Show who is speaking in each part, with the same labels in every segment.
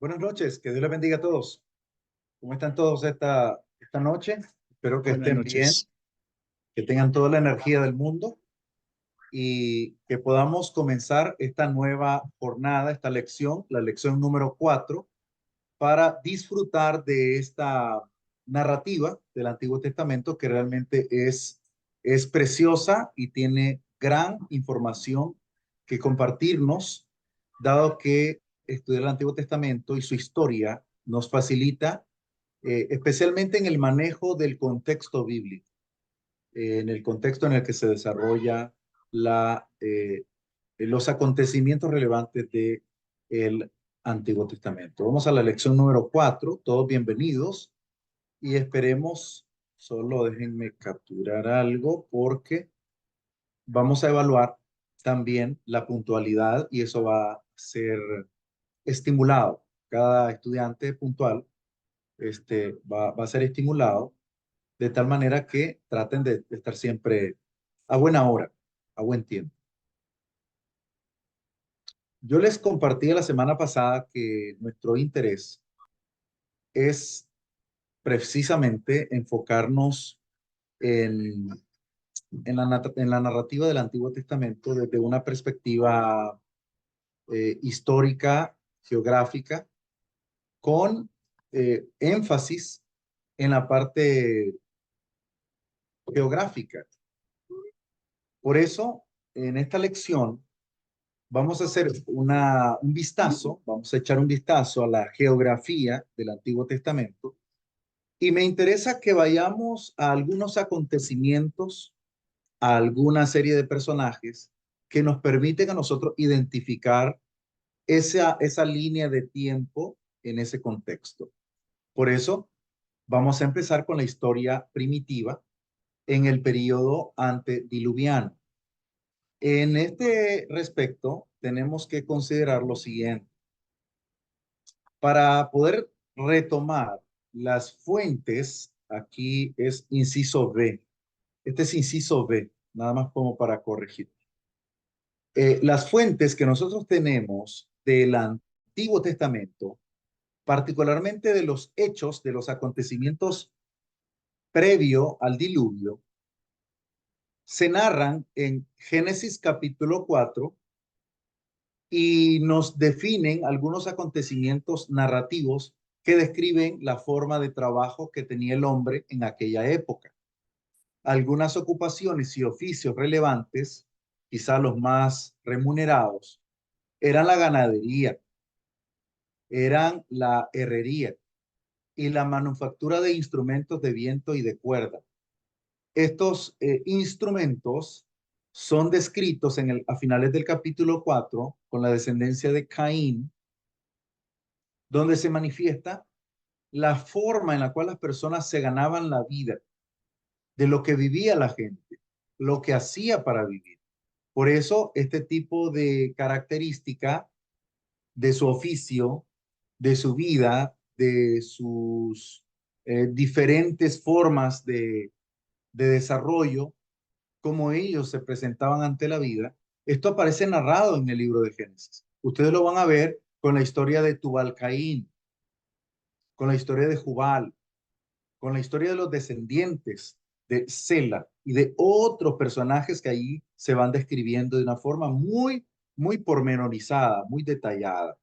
Speaker 1: Buenas noches, que Dios les bendiga a todos. ¿Cómo están todos esta noche? Espero que
Speaker 2: Buenas
Speaker 1: estén bien,
Speaker 2: noches.
Speaker 1: que tengan toda la energía del mundo y que podamos comenzar esta nueva jornada, esta lección, la lección número 4, para disfrutar de esta narrativa del Antiguo Testamento que realmente es preciosa y tiene gran información que compartirnos, dado que estudiar el Antiguo Testamento y su historia nos facilita, especialmente en el manejo del contexto bíblico, en el contexto en el que se desarrolla los acontecimientos relevantes del Antiguo Testamento. Vamos a la lección número 4. Todos bienvenidos y esperemos, solo déjenme capturar algo porque vamos a evaluar también la puntualidad y eso va a ser estimulado. Cada estudiante puntual va a ser estimulado de tal manera que traten de estar siempre a buena hora, a buen tiempo. Yo les compartí la semana pasada que nuestro interés es precisamente enfocarnos en, en la narrativa del Antiguo Testamento desde una perspectiva histórica, geográfica, con énfasis en la parte geográfica. Por eso, en esta lección, vamos a hacer un vistazo, vamos a echar un vistazo a la geografía del Antiguo Testamento y me interesa que vayamos a algunos acontecimientos, a alguna serie de personajes que nos permiten a nosotros identificar esa línea de tiempo en ese contexto. Por eso, vamos a empezar con la historia primitiva en el periodo antediluviano. En este respecto, tenemos que considerar lo siguiente. Para poder retomar las fuentes, aquí es inciso B. Este es inciso B, nada más como para corregir. Las fuentes que nosotros tenemos del Antiguo Testamento, particularmente de los hechos, de los acontecimientos previo al diluvio, se narran en Génesis capítulo 4 y nos definen algunos acontecimientos narrativos que describen la forma de trabajo que tenía el hombre en aquella época. Algunas ocupaciones y oficios relevantes, quizá los más remunerados, eran la ganadería, eran la herrería y la manufactura de instrumentos de viento y de cuerda. Estos instrumentos son descritos a finales del capítulo 4 con la descendencia de Caín, donde se manifiesta la forma en la cual las personas se ganaban la vida, de lo que vivía la gente, lo que hacía para vivir. Por eso, este tipo de característica de su oficio, de su vida, de sus diferentes formas de desarrollo, como ellos se presentaban ante la vida, esto aparece narrado en el libro de Génesis. Ustedes lo van a ver con la historia de Tubal-Caín, con la historia de Jubal, con la historia de los descendientes de Sela y de otros personajes que ahí se van describiendo de una forma muy pormenorizada, muy detallada.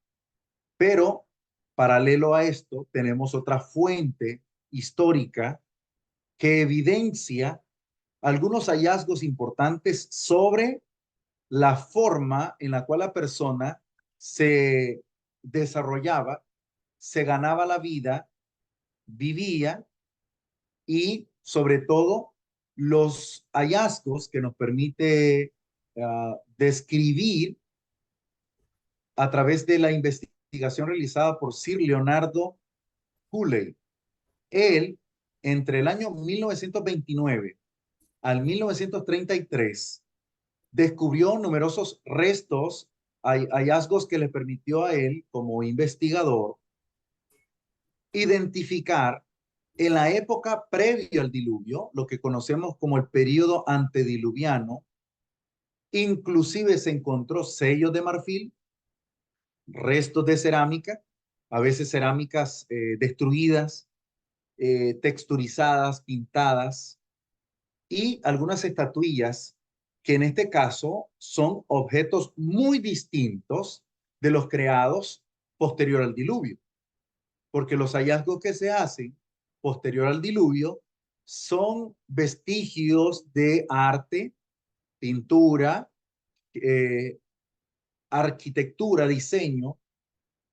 Speaker 1: Pero paralelo a esto, tenemos otra fuente histórica que evidencia algunos hallazgos importantes sobre la forma en la cual la persona se desarrollaba, se ganaba la vida, vivía y sobre todo los hallazgos que nos permite describir a través de la investigación realizada por Sir Leonardo Cooley. Él, entre el año 1929 al 1933, descubrió numerosos restos, hallazgos que le permitió a él, como investigador, identificar en la época previa al diluvio, lo que conocemos como el periodo antediluviano. Inclusive se encontró sellos de marfil, restos de cerámica, a veces cerámicas destruidas, texturizadas, pintadas, y algunas estatuillas que en este caso son objetos muy distintos de los creados posterior al diluvio, porque los hallazgos que se hacen posterior al diluvio son vestigios de arte, pintura, eh, arquitectura, diseño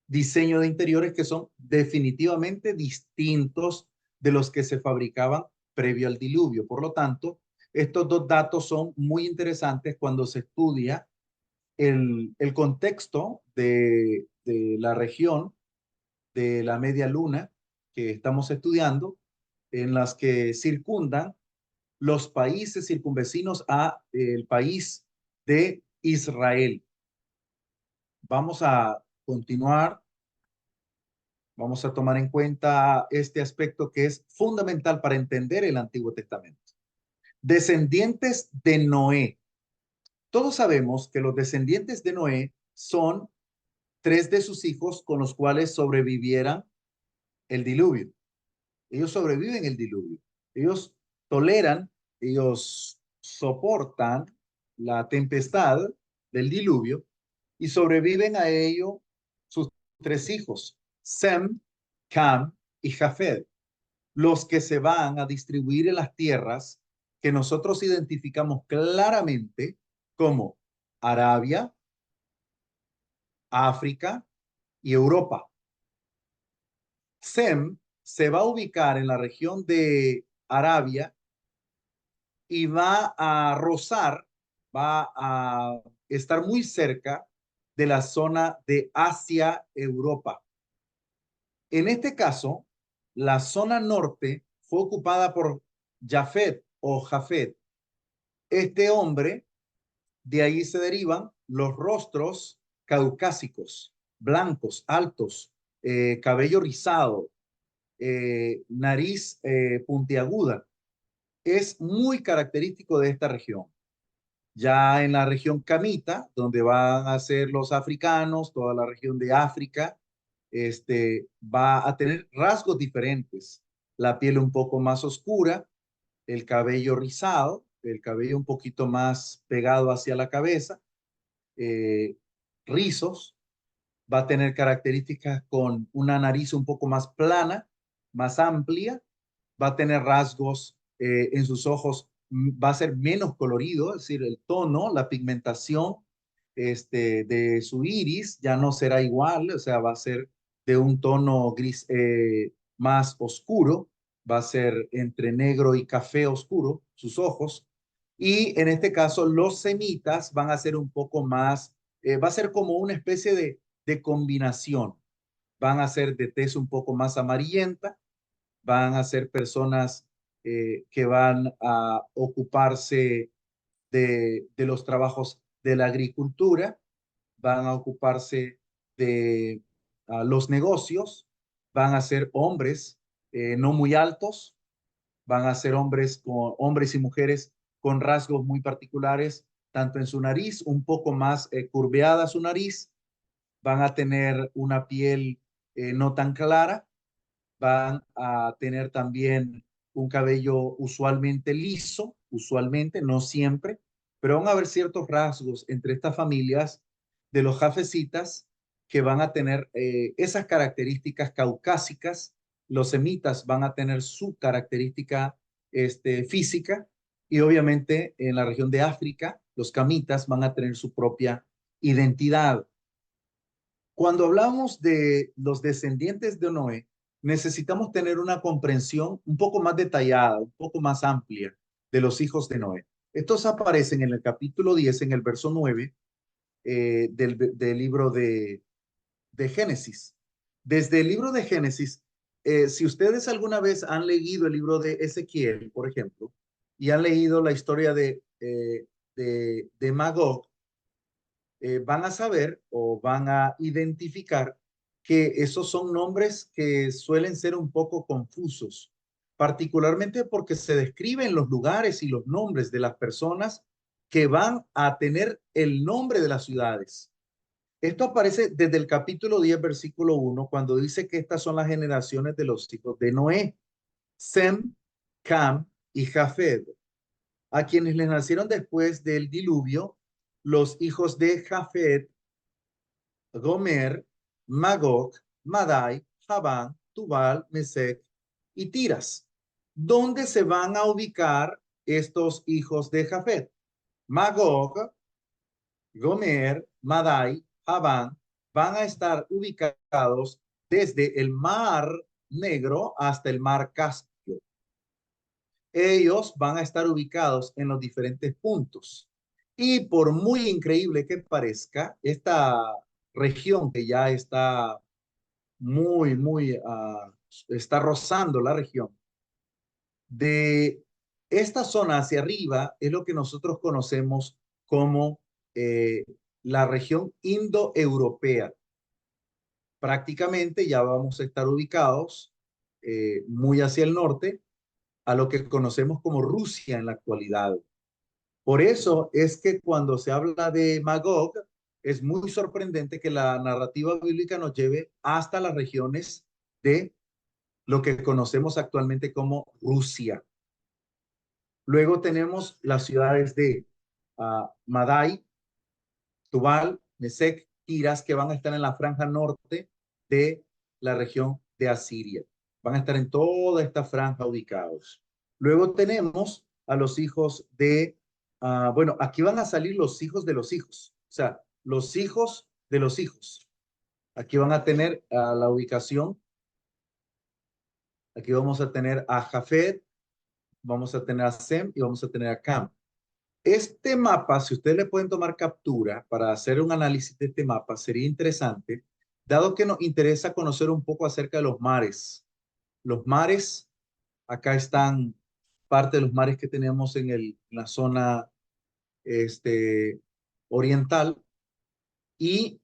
Speaker 1: de interiores que son definitivamente distintos de los que se fabricaban previo al diluvio. Por lo tanto, estos dos datos son muy interesantes cuando se estudia el contexto de la región de la media luna que estamos estudiando, en las que circundan los países circunvecinos a el país de Israel. Vamos a continuar. Vamos a tomar en cuenta este aspecto que es fundamental para entender el Antiguo Testamento. Descendientes de Noé. Todos sabemos que los descendientes de Noé son tres de sus hijos con los cuales sobrevivieran el diluvio. Ellos sobreviven el diluvio. Ellos toleran, ellos soportan la tempestad del diluvio y sobreviven a ello sus tres hijos, Sem, Cam y Jafet, los que se van a distribuir en las tierras que nosotros identificamos claramente como Arabia, África y Europa. Sem se va a ubicar en la región de Arabia y va a rozar, va a estar muy cerca de la zona de Asia-Europa. En este caso, la zona norte fue ocupada por Jafet o Jafet. Este hombre, de ahí se derivan los rostros caucásicos, blancos, altos, cabello rizado, nariz puntiaguda. Es muy característico de esta región. Ya en la región Camita, donde van a ser los africanos, toda la región de África, va a tener rasgos diferentes. La piel un poco más oscura, el cabello rizado, el cabello un poquito más pegado hacia la cabeza, eh, rizos, va a tener características con una nariz un poco más plana, más amplia, va a tener rasgos en sus ojos, va a ser menos colorido, es decir, el tono, la pigmentación de su iris ya no será igual, o sea, va a ser de un tono gris más oscuro, va a ser entre negro y café oscuro, sus ojos, y en este caso los semitas van a ser un poco más, va a ser como una especie de combinación, van a ser de tez un poco más amarillenta, van a ser personas que van a ocuparse de los trabajos de la agricultura, van a ocuparse de los negocios, van a ser hombres no muy altos, van a ser hombres y mujeres con rasgos muy particulares, tanto en su nariz, un poco más curveada su nariz, van a tener una piel no tan clara, van a tener también un cabello usualmente liso, usualmente, no siempre, pero van a haber ciertos rasgos entre estas familias de los jafecitas que van a tener esas características caucásicas. Los semitas van a tener su característica física y obviamente en la región de África, los camitas van a tener su propia identidad. Cuando hablamos de los descendientes de Noé, necesitamos tener una comprensión un poco más detallada, un poco más amplia de los hijos de Noé. Estos aparecen en el capítulo 10, en el verso 9 del libro de Génesis. Desde el libro de Génesis, si ustedes alguna vez han leído el libro de Ezequiel, por ejemplo, y han leído la historia de Magog, van a saber o van a identificar que esos son nombres que suelen ser un poco confusos, particularmente porque se describen los lugares y los nombres de las personas que van a tener el nombre de las ciudades. Esto aparece desde el capítulo 10, versículo 1, cuando dice que estas son las generaciones de los hijos de Noé, Sem, Cam y Jafet, a quienes les nacieron después del diluvio, los hijos de Jafet, Gomer, Magog, Madai, Javán, Tubal, Mesec y Tiras. ¿Dónde se van a ubicar estos hijos de Jafet? Magog, Gomer, Madai, Javán van a estar ubicados desde el Mar Negro hasta el Mar Caspio. Ellos van a estar ubicados en los diferentes puntos. Y por muy increíble que parezca, esta región que ya está está rozando la región, de esta zona hacia arriba es lo que nosotros conocemos como eh, la región indoeuropea. Prácticamente ya vamos a estar ubicados muy hacia el norte, a lo que conocemos como Rusia en la actualidad. Por eso es que cuando se habla de Magog, es muy sorprendente que la narrativa bíblica nos lleve hasta las regiones de lo que conocemos actualmente como Rusia. Luego tenemos las ciudades de Madai, Tubal, Mesec, Tiras, que van a estar en la franja norte de la región de Asiria. Van a estar en toda esta franja ubicados. Luego tenemos a los hijos de, bueno, aquí van a salir los hijos de los hijos, o sea, los hijos de los hijos. Aquí van a tener la ubicación, aquí vamos a tener a Jafet, vamos a tener a Sem y vamos a tener a Cam. Este mapa, si ustedes le pueden tomar captura para hacer un análisis de este mapa, sería interesante, dado que nos interesa conocer un poco acerca de los mares. Los mares, acá están parte de los mares que tenemos en la zona oriental, y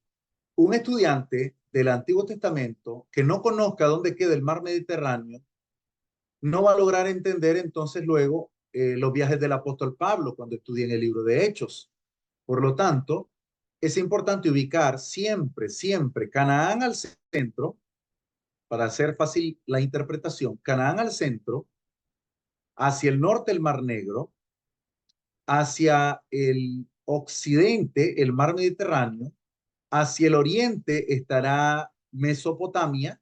Speaker 1: un estudiante del Antiguo Testamento que no conozca dónde queda el mar Mediterráneo no va a lograr entender entonces luego los viajes del apóstol Pablo cuando estudien el libro de Hechos. Por lo tanto, es importante ubicar siempre, siempre Canaán al centro, para hacer fácil la interpretación, Canaán al centro, hacia el norte el Mar Negro, hacia el occidente el Mar Mediterráneo, hacia el oriente estará Mesopotamia,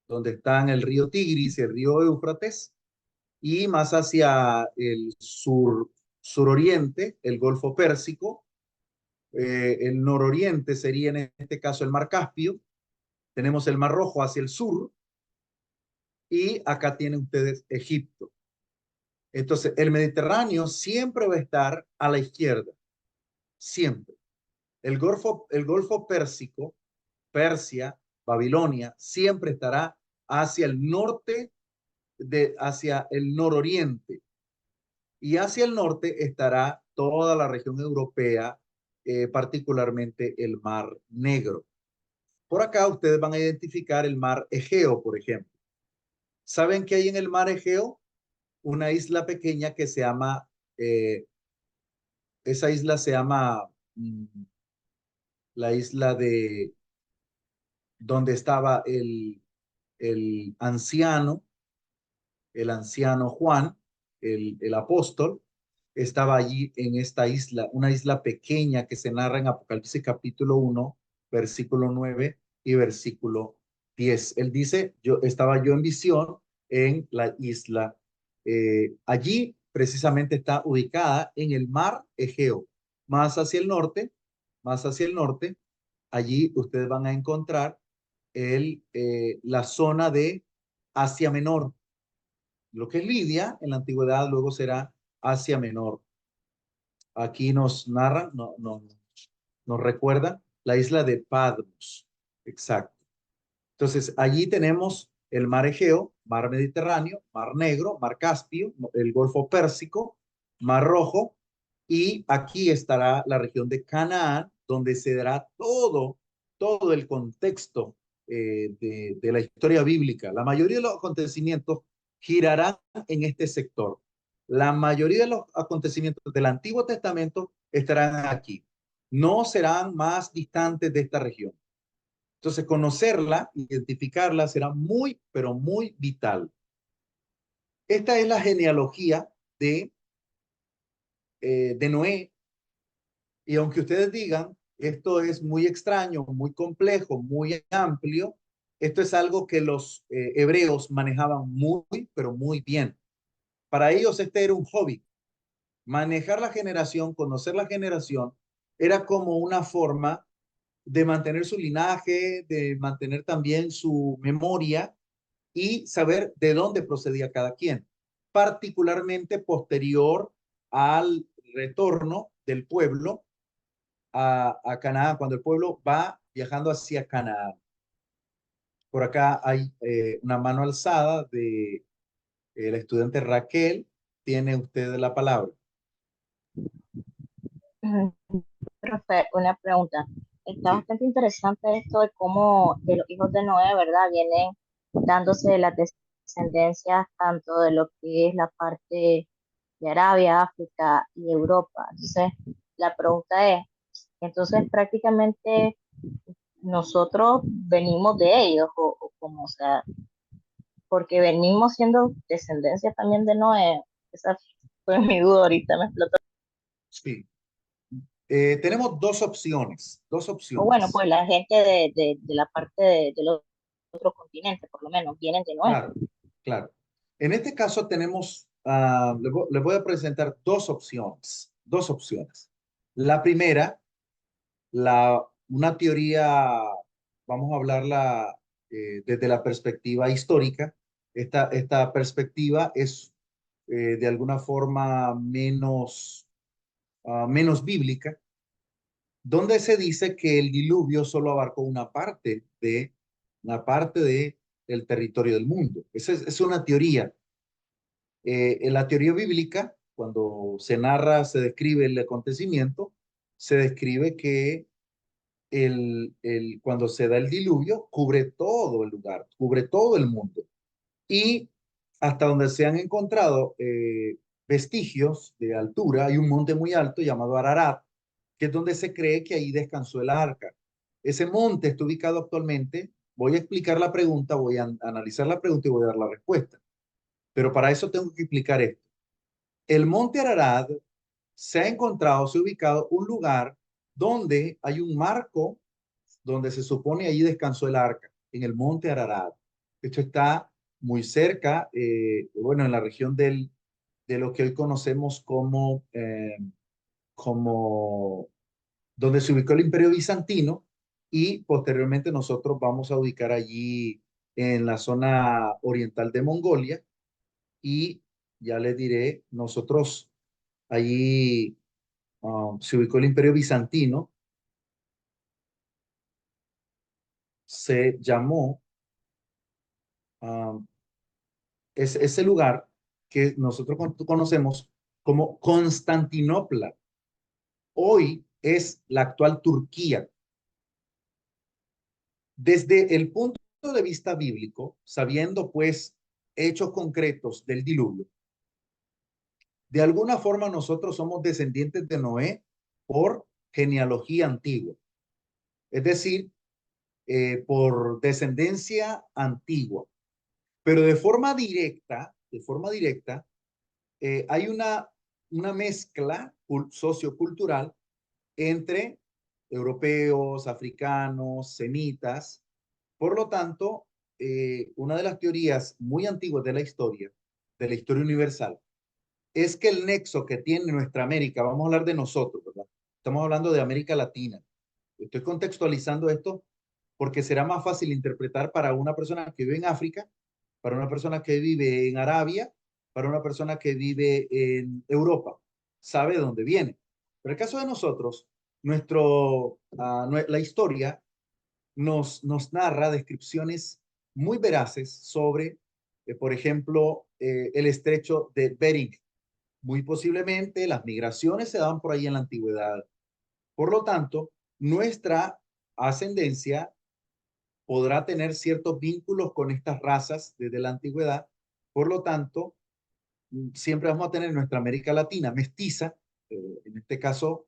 Speaker 1: donde están el río Tigris y el río Éufrates, y más hacia el suroriente, el Golfo Pérsico, el nororiente sería en este caso el Mar Caspio, tenemos el Mar Rojo hacia el sur, y acá tienen ustedes Egipto. Entonces, el Mediterráneo siempre va a estar a la izquierda, siempre. El Golfo Pérsico, Persia, Babilonia, siempre estará hacia el norte, hacia el nororiente. Y hacia el norte estará toda la región europea, particularmente el Mar Negro. Por acá ustedes van a identificar el Mar Egeo, por ejemplo. ¿Saben que hay en el Mar Egeo? Una isla pequeña que se llama, esa isla se llama la isla de donde estaba el el anciano Juan, el apóstol, estaba allí en esta isla, una isla pequeña que se narra en Apocalipsis capítulo 1, versículo 9 y versículo 10. Él dice, estaba yo en visión en la isla. Allí precisamente está ubicada en el mar Egeo, más hacia el norte, más hacia el norte. Allí ustedes van a encontrar la zona de Asia Menor. Lo que es Lidia en la antigüedad luego será Asia Menor. Aquí nos narran, nos recuerda la isla de Patmos. Exacto. Entonces, allí tenemos el mar Egeo, mar Mediterráneo, mar Negro, mar Caspio, el Golfo Pérsico, mar Rojo, y aquí estará la región de Canaán, donde se dará todo el contexto de la historia bíblica. La mayoría de los acontecimientos girarán en este sector. La mayoría de los acontecimientos del Antiguo Testamento estarán aquí. no serán más distantes de esta región. Entonces, conocerla, identificarla será muy, pero muy vital. Esta es la genealogía de Noé. Y aunque ustedes digan, esto es muy extraño, muy complejo, muy amplio, esto es algo que los hebreos manejaban muy, pero muy bien. Para ellos este era un hobby. Manejar la generación, conocer la generación, era como una forma de mantener su linaje, de mantener también su memoria y saber de dónde procedía cada quien, particularmente posterior al retorno del pueblo a Canaán, cuando el pueblo va viajando hacia Canaán. Por acá hay una mano alzada de la estudiante Raquel. Tiene usted la palabra.
Speaker 2: Ujú. Profe, una pregunta. Está
Speaker 1: Sí,
Speaker 2: bastante interesante esto de cómo de los hijos de Noé, ¿verdad? Vienen dándose las descendencias tanto de lo que es la parte de Arabia, África y Europa. Entonces, la pregunta es, entonces prácticamente nosotros venimos de ellos, o como, o sea, porque venimos siendo descendencia también de Noé. Esa fue mi duda ahorita, me explotó.
Speaker 1: sí. Tenemos dos opciones, dos
Speaker 2: O bueno,
Speaker 1: opciones.
Speaker 2: pues la gente de la parte de los otros continentes, por lo menos, vienen de Noé.
Speaker 1: Claro, claro. En este caso tenemos, le voy a presentar dos opciones, dos opciones. La primera, una teoría, vamos a hablarla desde la perspectiva histórica. Esta perspectiva es de alguna forma menos bíblica, donde se dice que el diluvio solo abarcó una parte de el territorio del mundo. Esa es una teoría. En la teoría bíblica, cuando se narra, se describe el acontecimiento, se describe que cuando se da el diluvio, cubre todo el lugar, cubre todo el mundo. Y hasta donde se han encontrado vestigios de altura, hay un monte muy alto llamado Ararat, que es donde se cree que ahí descansó el arca. Ese monte está ubicado actualmente. Voy a explicar la pregunta, voy a analizar la pregunta y voy a dar la respuesta. Pero para eso tengo que explicar esto. El monte Ararat se ha encontrado, se ha ubicado un lugar donde hay un marco donde se supone allí descansó el arca, en el monte Ararat. Esto está muy cerca, bueno, en la región de lo que hoy conocemos como donde se ubicó el Imperio Bizantino y posteriormente nosotros vamos a ubicar allí en la zona oriental de Mongolia y ya les diré, nosotros allí se ubicó el Imperio Bizantino, se llamó um, ese lugar que nosotros conocemos como Constantinopla. Hoy es la actual Turquía. Desde el punto de vista bíblico, sabiendo pues hechos concretos del diluvio, de alguna forma nosotros somos descendientes de Noé por genealogía antigua, es decir, por descendencia antigua, pero de forma directa, hay una mezcla sociocultural entre europeos, africanos, semitas. Por lo tanto, una de las teorías muy antiguas de la historia universal, es que el nexo que tiene nuestra América, vamos a hablar de nosotros, ¿verdad? Estamos hablando de América Latina. Estoy contextualizando esto porque será más fácil interpretar para una persona que vive en África, para una persona que vive en Arabia, para una persona que vive en Europa. Sabe de dónde viene. Pero el caso de nosotros, la historia nos narra descripciones muy veraces sobre, por ejemplo, el estrecho de Bering. Muy posiblemente las migraciones se daban por ahí en la antigüedad. Por lo tanto, nuestra ascendencia podrá tener ciertos vínculos con estas razas desde la antigüedad. Por lo tanto, siempre vamos a tener nuestra América Latina mestiza, en este caso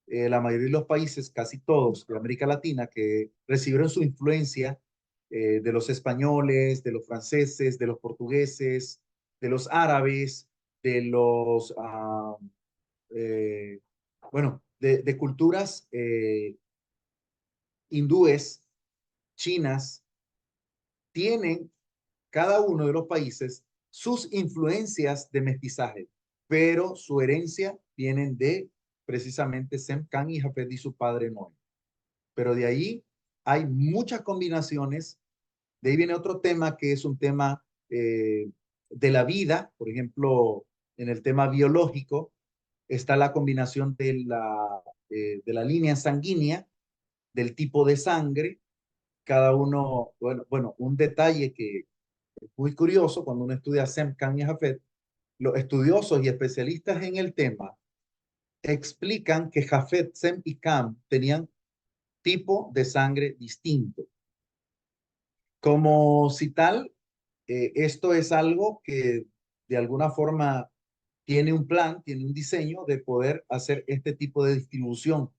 Speaker 1: la mayoría de los países, casi todos de América Latina, que recibieron su influencia de los españoles, de los franceses, de los portugueses, de los árabes, de los, eh, bueno, de culturas hindúes, chinas, tienen cada uno de los países sus influencias de mestizaje, pero su herencia vienen de precisamente Sem, Can y Jafet y su padre Noé. Pero de ahí hay muchas combinaciones. De ahí viene otro tema que es un tema de la vida, por ejemplo, en el tema biológico, está la combinación de la línea sanguínea, del tipo de sangre, cada uno, bueno, un detalle que es muy curioso cuando uno estudia Sem, Can y Jafet, los estudiosos y especialistas en el tema explican que Jafet, Sem y Cam tenían tipo de sangre distinto. Como si tal, esto es algo que de alguna forma tiene un plan, tiene un diseño de poder hacer este tipo de distribución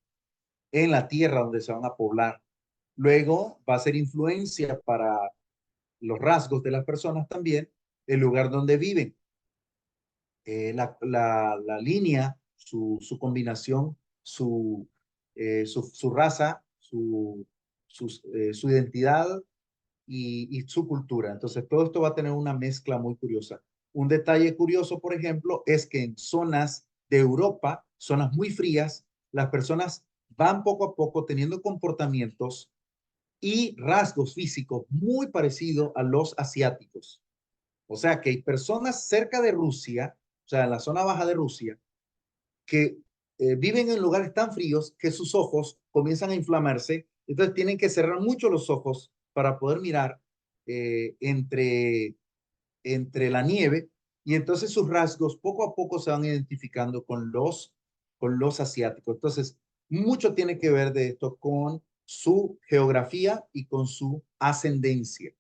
Speaker 1: en la tierra donde se van a poblar. Luego va a ser influencia para los rasgos de las personas también, el lugar donde viven. La línea, combinación, su raza, su identidad y su cultura. Entonces, todo esto va a tener una mezcla muy curiosa. Un detalle curioso, por ejemplo, es que en zonas de Europa, zonas muy frías, las personas van poco a poco teniendo comportamientos y rasgos físicos muy parecidos a los asiáticos. O sea que hay personas cerca de Rusia, o sea, en la zona baja de Rusia, que viven en lugares tan fríos que sus ojos comienzan a inflamarse, entonces tienen que cerrar mucho los ojos para poder mirar entre la nieve y entonces sus rasgos poco a poco se van identificando con los asiáticos. Entonces, mucho tiene que ver de esto con su geografía y con su ascendencia.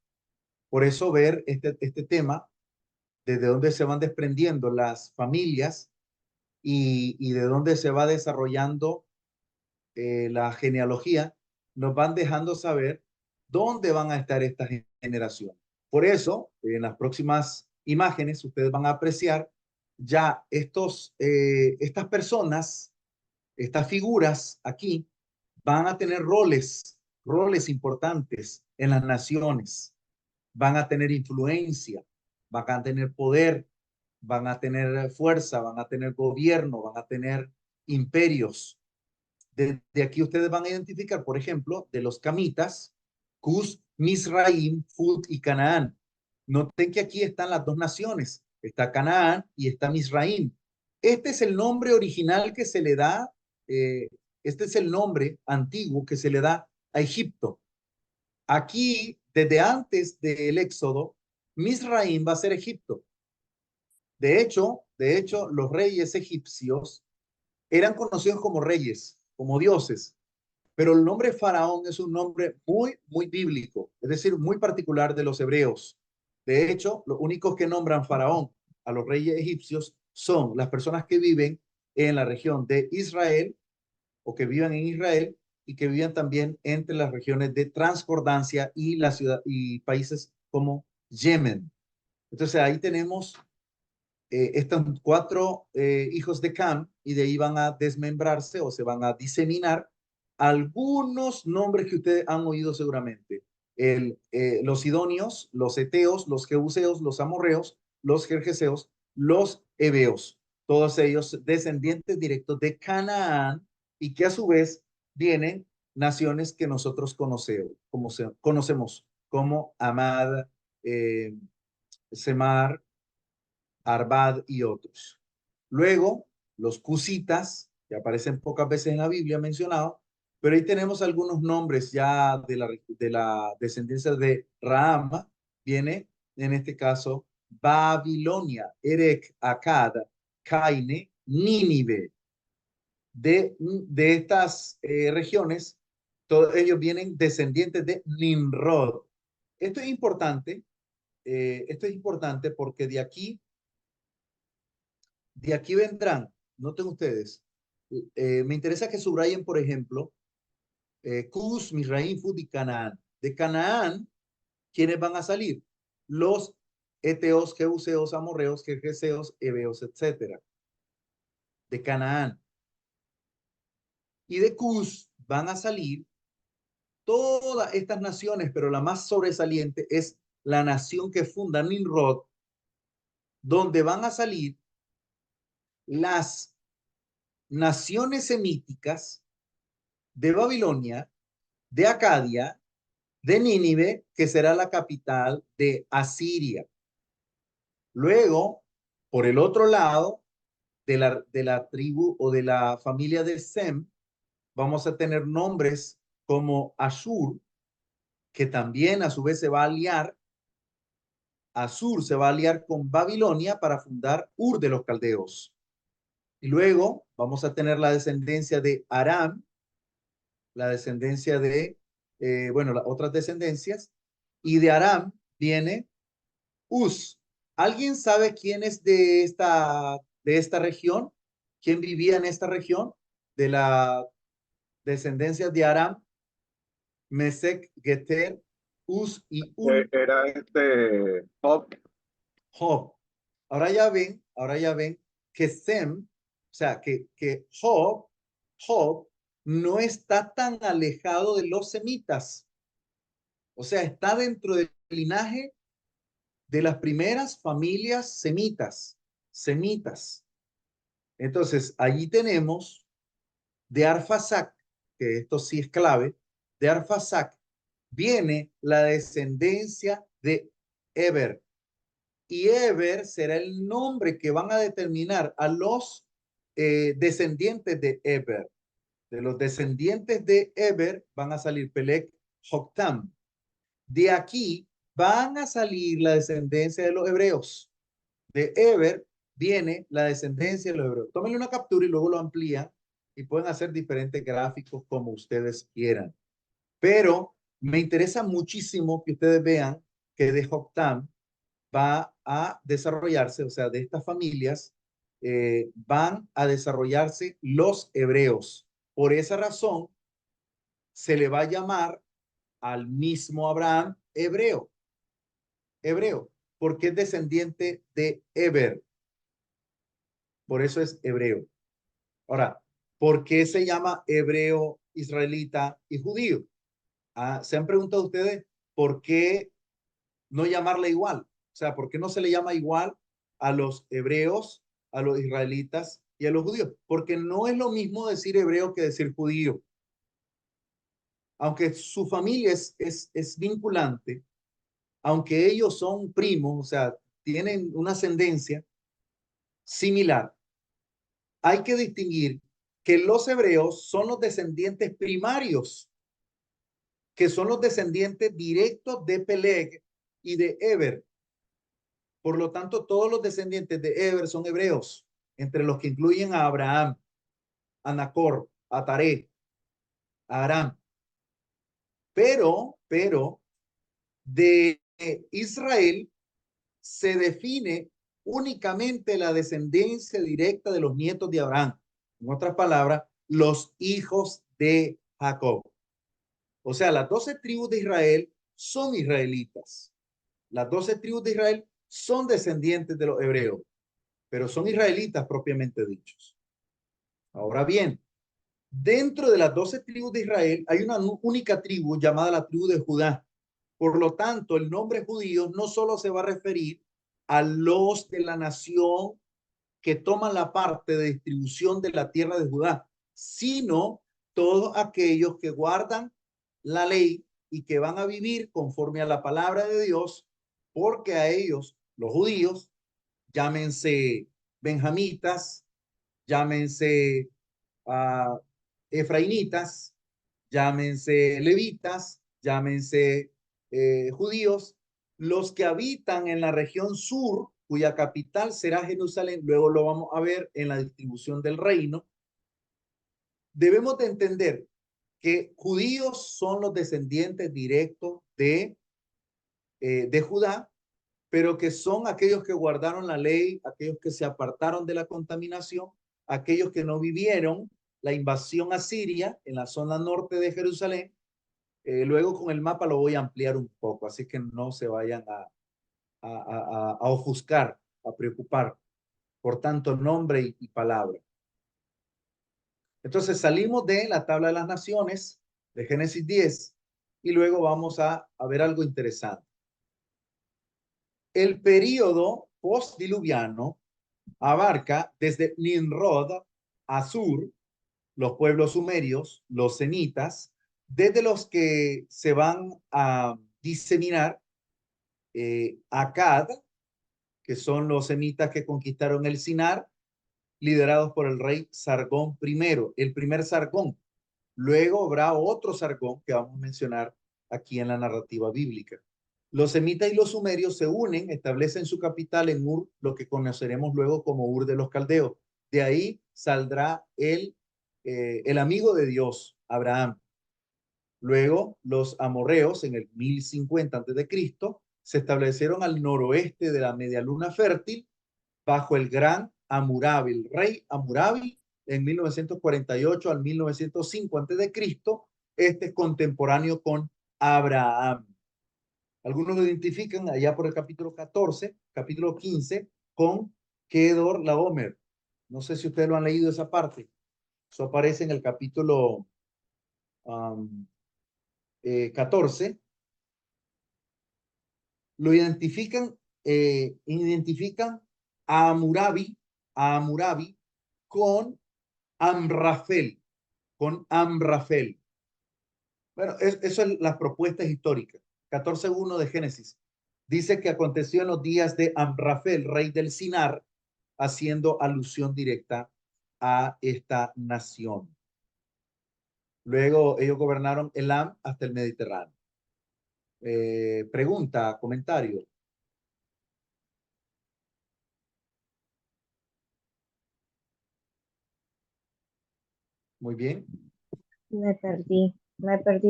Speaker 1: Por eso ver este tema, desde dónde se van desprendiendo las familias y de dónde se va desarrollando la genealogía, nos van dejando saber dónde van a estar estas generaciones. Por eso, en las próximas imágenes, ustedes van a apreciar ya estas personas, estas figuras aquí, van a tener roles importantes en las naciones, van a tener influencia, van a tener poder, van a tener fuerza, van a tener gobierno, van a tener imperios. De aquí ustedes van a identificar, por ejemplo, de los camitas, Cus, Misraim, Fut y Canaán. Noten que aquí están las dos naciones, está Canaán y está Misraim. Este es el nombre original que se le da, eh, este es el nombre antiguo que se le da a Egipto. Aquí, desde antes del Éxodo, Misraim va a ser Egipto. De hecho, los reyes egipcios eran conocidos como reyes, como dioses, pero el nombre faraón es un nombre muy, muy bíblico, es decir, muy particular de los hebreos. De hecho, los únicos que nombran faraón a los reyes egipcios son las personas que viven en la región de Israel o que vivan en Israel y que vivan también entre las regiones de Transjordancia y la ciudad y países como Yemen. Entonces ahí tenemos estos cuatro hijos de Cam y de ahí van a desmembrarse o se van a diseminar algunos nombres que ustedes han oído seguramente. Los sidonios, los eteos, los jebuseos, los amorreos, los jerjeseos, los heveos, todos ellos descendientes directos de Canaán y que a su vez vienen naciones que nosotros conocemos como Amad, eh, Semar, Arbad y otros. Luego, los cusitas, que aparecen pocas veces en la Biblia mencionados, pero ahí tenemos algunos nombres ya de la descendencia de Raham, viene en este caso Babilonia, Erech, Akkad, Caine, Nínive. De estas regiones, todos ellos vienen descendientes de Nimrod. Esto es importante porque de aquí vendrán, noten ustedes, Me interesa que subrayen, por ejemplo, Cus, Misraim, Fud y Canaán. De Canaán, ¿quiénes van a salir? Los eteos, jebuseos, amorreos, jerjeseos, heveos, etcétera. De Canaán. Y de Cus van a salir todas estas naciones, pero la más sobresaliente es la nación que funda Nimrod, donde van a salir las naciones semíticas de Babilonia, de Acadia, de Nínive, que será la capital de Asiria. Luego, por el otro lado, de la tribu o de la familia de Sem, vamos a tener nombres como Ashur, que también a su vez se va a aliar, Asur se va a aliar con Babilonia para fundar Ur de los Caldeos. Y luego vamos a tener la descendencia de Aram, la descendencia de, bueno, las otras descendencias, y de Aram viene Uz. ¿Alguien sabe quién es de esta región? ¿Quién vivía en esta región? De la descendencia de Aram, Mesec, Geter, Uz y Un,
Speaker 3: Era Job.
Speaker 1: Job. Ahora ya ven que Sem, o sea, que Job no está tan alejado de los semitas. O sea, está dentro del linaje de las primeras familias semitas. Entonces, allí tenemos de Arfasac, que esto sí es clave, de Arfasac viene la descendencia de Eber. Y Eber será el nombre que van a determinar a los descendientes de Eber. De los descendientes de Eber van a salir Peleg, Joktam. De aquí van a salir la descendencia de los hebreos. De Eber viene la descendencia de los hebreos. Tómenle una captura y luego lo amplían y pueden hacer diferentes gráficos como ustedes quieran. Pero me interesa muchísimo que ustedes vean que de Joktam va a desarrollarse, o sea, de estas familias van a desarrollarse los hebreos. Por esa razón, se le va a llamar al mismo Abraham hebreo, porque es descendiente de Eber. Por eso es hebreo. Ahora, ¿por qué se llama hebreo, israelita y judío? ¿Se han preguntado ustedes por qué no llamarle igual? O sea, ¿por qué no se le llama igual a los hebreos, a los israelitas y a los judíos? Porque no es lo mismo decir hebreo que decir judío. Aunque su familia es vinculante, aunque ellos son primos, o sea, tienen una ascendencia similar, hay que distinguir que los hebreos son los descendientes primarios, que son los descendientes directos de Peleg y de Eber. Por lo tanto, todos los descendientes de Eber son hebreos, entre los que incluyen a Abraham, a Nacor, a Taré, a Aram. Pero de Israel se define únicamente la descendencia directa de los nietos de Abraham. En otras palabras, los hijos de Jacob. O sea, las 12 tribus de Israel son israelitas. Las 12 tribus de Israel son descendientes de los hebreos, pero son israelitas propiamente dichos. Ahora bien, dentro de las 12 tribus de Israel hay una única tribu llamada la tribu de Judá. Por lo tanto, el nombre judío no solo se va a referir a los de la nación que toman la parte de distribución de la tierra de Judá, sino todos aquellos que guardan la ley y que van a vivir conforme a la palabra de Dios, porque a ellos, los judíos, llámense benjamitas, llámense efraimitas, llámense levitas, llámense judíos, los que habitan en la región sur, cuya capital será Jerusalén, luego lo vamos a ver en la distribución del reino, debemos de entender que judíos son los descendientes directos de Judá, pero que son aquellos que guardaron la ley, aquellos que se apartaron de la contaminación, aquellos que no vivieron la invasión asiria en la zona norte de Jerusalén. Luego con el mapa lo voy a ampliar un poco, así que no se vayan a ofuscar, a preocupar por tanto nombre y palabra. Entonces salimos de la tabla de las naciones de Génesis 10 y luego vamos a ver algo interesante. El período postdiluviano abarca desde Nimrod, Asur, los pueblos sumerios, los semitas, desde los que se van a diseminar Akkad, que son los semitas que conquistaron el Sinar, liderados por el rey Sargón I, el primer Sargón. Luego habrá otro Sargón que vamos a mencionar aquí en la narrativa bíblica. Los semitas y los sumerios se unen, establecen su capital en Ur, lo que conoceremos luego como Ur de los Caldeos. De ahí saldrá el amigo de Dios, Abraham. Luego los amorreos en el 1050 a.C. se establecieron al noroeste de la media luna fértil bajo el gran Hammurabi, el rey Hammurabi en 1948 al 1905 a.C. Este es contemporáneo con Abraham. Algunos lo identifican allá por el capítulo 14, capítulo 15, con Kedor Laomer. No sé si ustedes lo han leído esa parte. Eso aparece en el capítulo 14. Lo identifican a Hammurabi con Amrafel, Bueno, eso es las propuestas históricas. 14.1 de Génesis. Dice que aconteció en los días de Amrafel, rey del Sinar, haciendo alusión directa a esta nación. Luego ellos gobernaron Elam hasta el Mediterráneo. Pregunta, comentario. Muy bien.
Speaker 2: Me perdí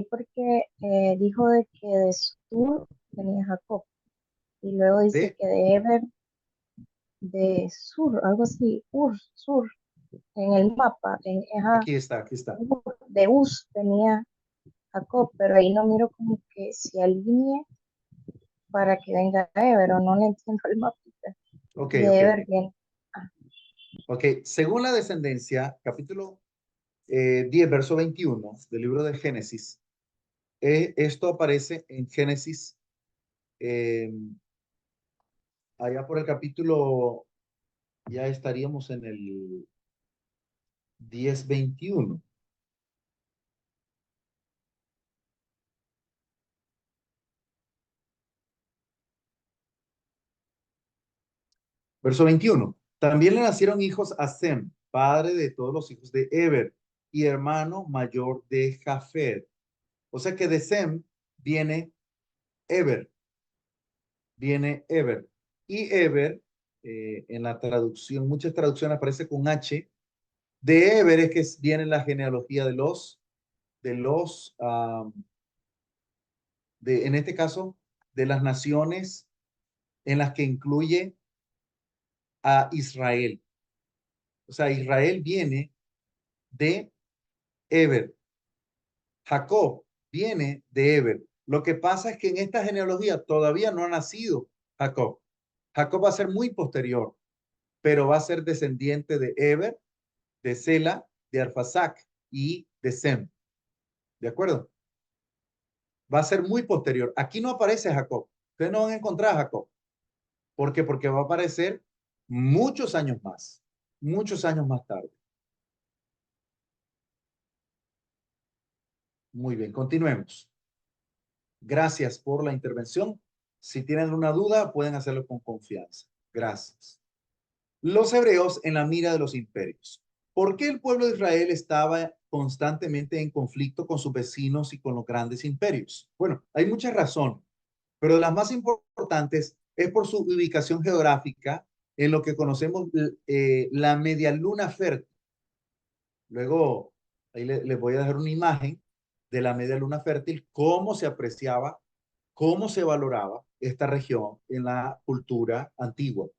Speaker 2: porque dijo de que de Sur venía Jacob y luego dice
Speaker 1: De,
Speaker 2: que de Eber, de Sur, algo así, Sur, en el mapa,
Speaker 1: aquí está.
Speaker 2: de Uz venía Jacob, pero ahí no miro como que se alinee para que venga Eber, o no le entiendo el mapita.
Speaker 1: Ok.
Speaker 2: De Eber viene.
Speaker 1: Ok, según la descendencia, capítulo 10, verso 21 del libro de Génesis, esto aparece en Génesis, allá por el capítulo, ya estaríamos en el 10:21. Verso 21. También le nacieron hijos a Sem, padre de todos los hijos de Eber, y hermano mayor de Jafet. O sea que de Sem viene Eber, Y Eber, en la traducción, muchas traducciones aparece con H. De Eber es que viene la genealogía en este caso, de las naciones en las que incluye a Israel. O sea, Israel viene de Eber. Jacob viene de Eber. Lo que pasa es que en esta genealogía todavía no ha nacido Jacob. Jacob va a ser muy posterior, pero va a ser descendiente de Eber, de Sela, de Arfasac y de Sem. ¿De acuerdo? Va a ser muy posterior. Aquí no aparece Jacob. Ustedes no van a encontrar a Jacob. ¿Por qué? Porque va a aparecer muchos años más tarde. Muy bien, continuemos. Gracias por la intervención. Si tienen una duda, pueden hacerlo con confianza. Gracias. Los hebreos en la mira de los imperios. ¿Por qué el pueblo de Israel estaba constantemente en conflicto con sus vecinos y con los grandes imperios? Bueno, hay muchas razones, pero de las más importantes es por su ubicación geográfica en lo que conocemos la media luna fértil. Luego, ahí les voy a dejar una imagen de la media luna fértil, cómo se apreciaba, cómo se valoraba esta región en la cultura antigua.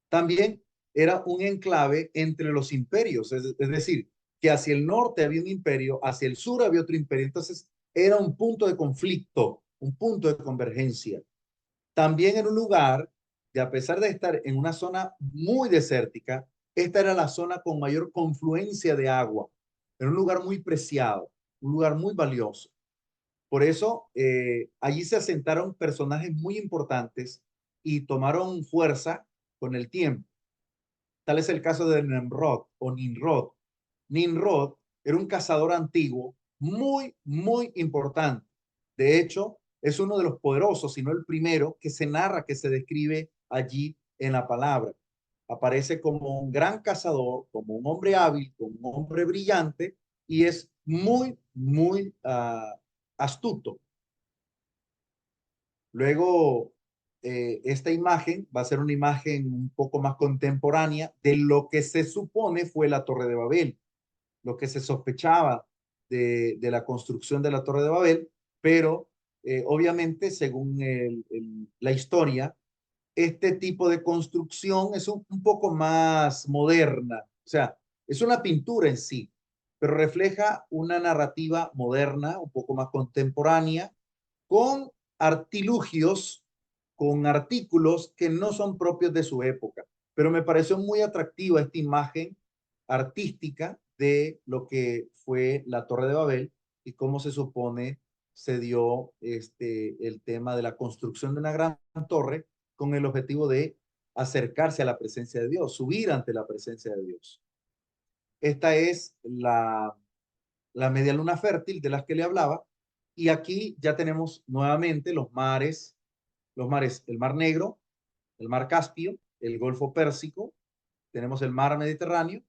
Speaker 1: También era un enclave entre los imperios, es decir, que hacia el norte había un imperio, hacia el sur había otro imperio. Entonces era un punto de conflicto, un punto de convergencia. También en un lugar que a pesar de estar en una zona muy desértica, esta era la zona con mayor confluencia de agua. Era un lugar muy preciado, un lugar muy valioso. Por eso allí se asentaron personajes muy importantes y tomaron fuerza con el tiempo. Tal es el caso de Nimrod o Nimrod. Nimrod era un cazador antiguo muy, muy importante. De hecho, es uno de los poderosos, si no el primero, que se narra, que se describe allí en la palabra. Aparece como un gran cazador, como un hombre hábil, como un hombre brillante y es muy, muy astuto. Luego, esta imagen va a ser una imagen un poco más contemporánea de lo que se supone fue la Torre de Babel, lo que se sospechaba de la construcción de la Torre de Babel, pero obviamente, según la historia, este tipo de construcción es un poco más moderna, o sea, es una pintura en sí, pero refleja una narrativa moderna, un poco más contemporánea, con artilugios, con artículos que no son propios de su época. Pero me pareció muy atractiva esta imagen artística de lo que fue la Torre de Babel y cómo se supone se dio el tema de la construcción de una gran torre con el objetivo de acercarse a la presencia de Dios, subir ante la presencia de Dios. Esta es la media luna fértil de las que le hablaba. Y aquí ya tenemos nuevamente los mares, el Mar Negro, el Mar Caspio, el Golfo Pérsico, tenemos el Mar Mediterráneo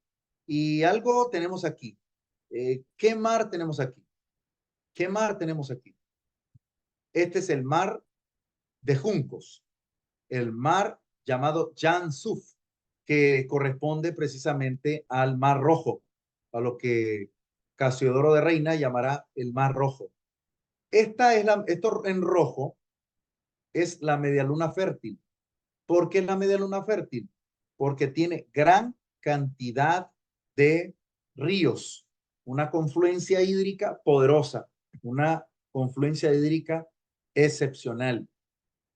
Speaker 1: y algo tenemos aquí. ¿Qué mar tenemos aquí? ¿Qué mar tenemos aquí? Este es el mar de juncos, el mar llamado Jan Suf, que corresponde precisamente al Mar Rojo, a lo que Casiodoro de Reina llamará el Mar Rojo. Esto en rojo es la media luna fértil. ¿Por qué es la media luna fértil? Porque tiene gran cantidad de ríos, una confluencia hídrica poderosa, una confluencia hídrica excepcional.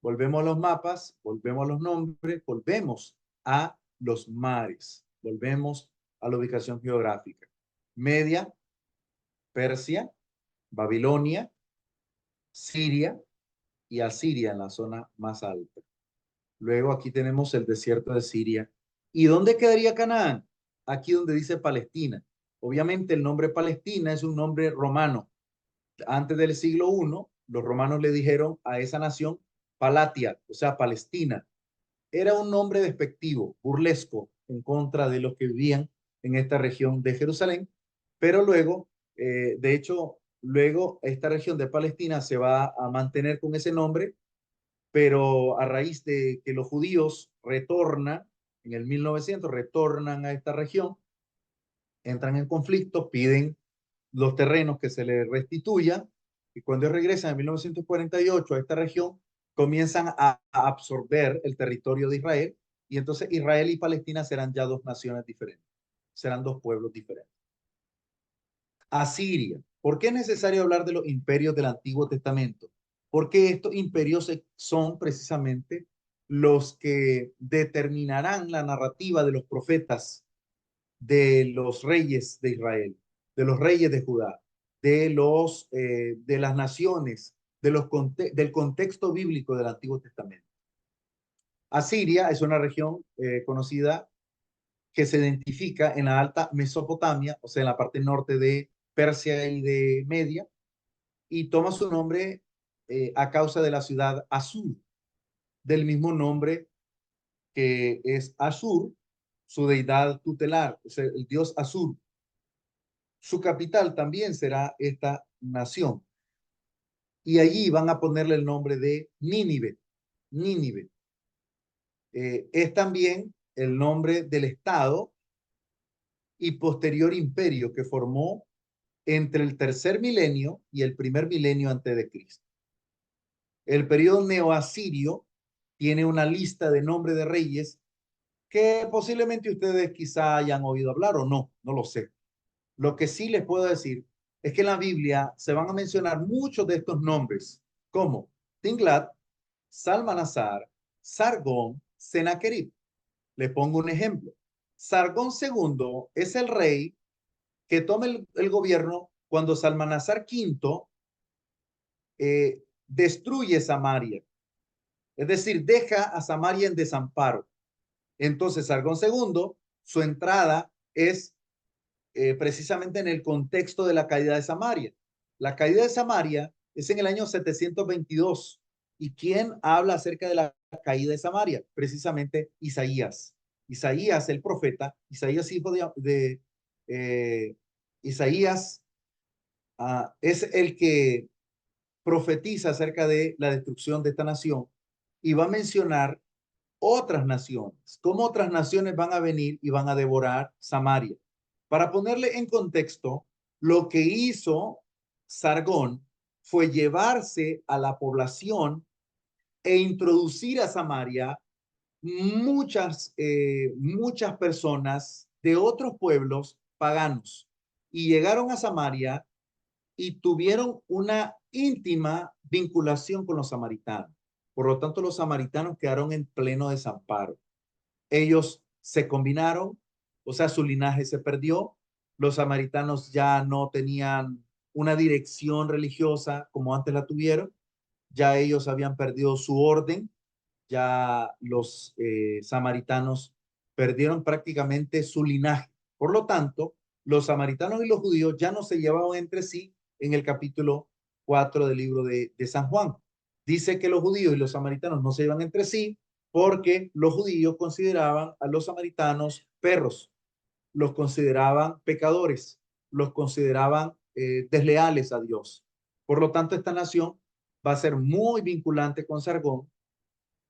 Speaker 1: Volvemos a los mapas, volvemos a los nombres, volvemos a los mares, volvemos a la ubicación geográfica. Media, Persia, Babilonia, Siria y Asiria en la zona más alta. Luego aquí tenemos el desierto de Siria. ¿Y dónde quedaría Canaán? Aquí donde dice Palestina. Obviamente el nombre Palestina es un nombre romano. Antes del siglo I, los romanos le dijeron a esa nación Palatia, o sea, Palestina. Era un nombre despectivo, burlesco, en contra de los que vivían en esta región de Jerusalén, pero luego, de hecho, luego esta región de Palestina se va a mantener con ese nombre, pero a raíz de que los judíos retornan, en el 1900, retornan a esta región, entran en conflicto, piden los terrenos que se les restituyan, y cuando regresan en 1948 a esta región, comienzan a absorber el territorio de Israel, y entonces Israel y Palestina serán ya dos naciones diferentes, serán dos pueblos diferentes. Asiria. ¿Por qué es necesario hablar de los imperios del Antiguo Testamento? Porque estos imperios son precisamente los que determinarán la narrativa de los profetas, de los reyes de Israel, de los reyes de Judá, de las naciones, del contexto bíblico del Antiguo Testamento. Asiria es una región conocida que se identifica en la alta Mesopotamia, o sea, en la parte norte de Persia y de Media, y toma su nombre a causa de la ciudad Asur, del mismo nombre que es Asur, su deidad tutelar, o sea, el dios Asur. Su capital también será esta nación. Y allí van a ponerle el nombre de Nínive. Nínive. Es también el nombre del estado y posterior imperio que formó entre el tercer milenio y el primer milenio antes de Cristo. El periodo neoasirio tiene una lista de nombres de reyes que posiblemente ustedes quizá hayan oído hablar o no, no lo sé. Lo que sí les puedo decir es que en la Biblia se van a mencionar muchos de estos nombres, como Tinglat, Salmanasar, Sargón, Sennacherib. Le pongo un ejemplo. Sargón II es el rey que toma el gobierno cuando Salmanasar V destruye Samaria. Es decir, deja a Samaria en desamparo. Entonces, Sargón II, su entrada es precisamente en el contexto de la caída de Samaria. La caída de Samaria es en el año 722. ¿Y quién habla acerca de la caída de Samaria? Precisamente Isaías. Isaías, el profeta, Isaías, hijo de Isaías, es el que profetiza acerca de la destrucción de esta nación y va a mencionar otras naciones, cómo otras naciones van a venir y van a devorar Samaria. Para ponerle en contexto, lo que hizo Sargón fue llevarse a la población e introducir a Samaria muchas personas de otros pueblos paganos y llegaron a Samaria y tuvieron una íntima vinculación con los samaritanos. Por lo tanto, los samaritanos quedaron en pleno desamparo. Ellos se combinaron, o sea, su linaje se perdió. Los samaritanos ya no tenían una dirección religiosa como antes la tuvieron. Ya ellos habían perdido su orden. Ya los samaritanos perdieron prácticamente su linaje. Por lo tanto, los samaritanos y los judíos ya no se llevaban entre sí en el capítulo 4 del libro de San Juan. Dice que los judíos y los samaritanos no se llevan entre sí porque los judíos consideraban a los samaritanos perros, los consideraban pecadores, los consideraban desleales a Dios. Por lo tanto, esta nación va a ser muy vinculante con Sargón.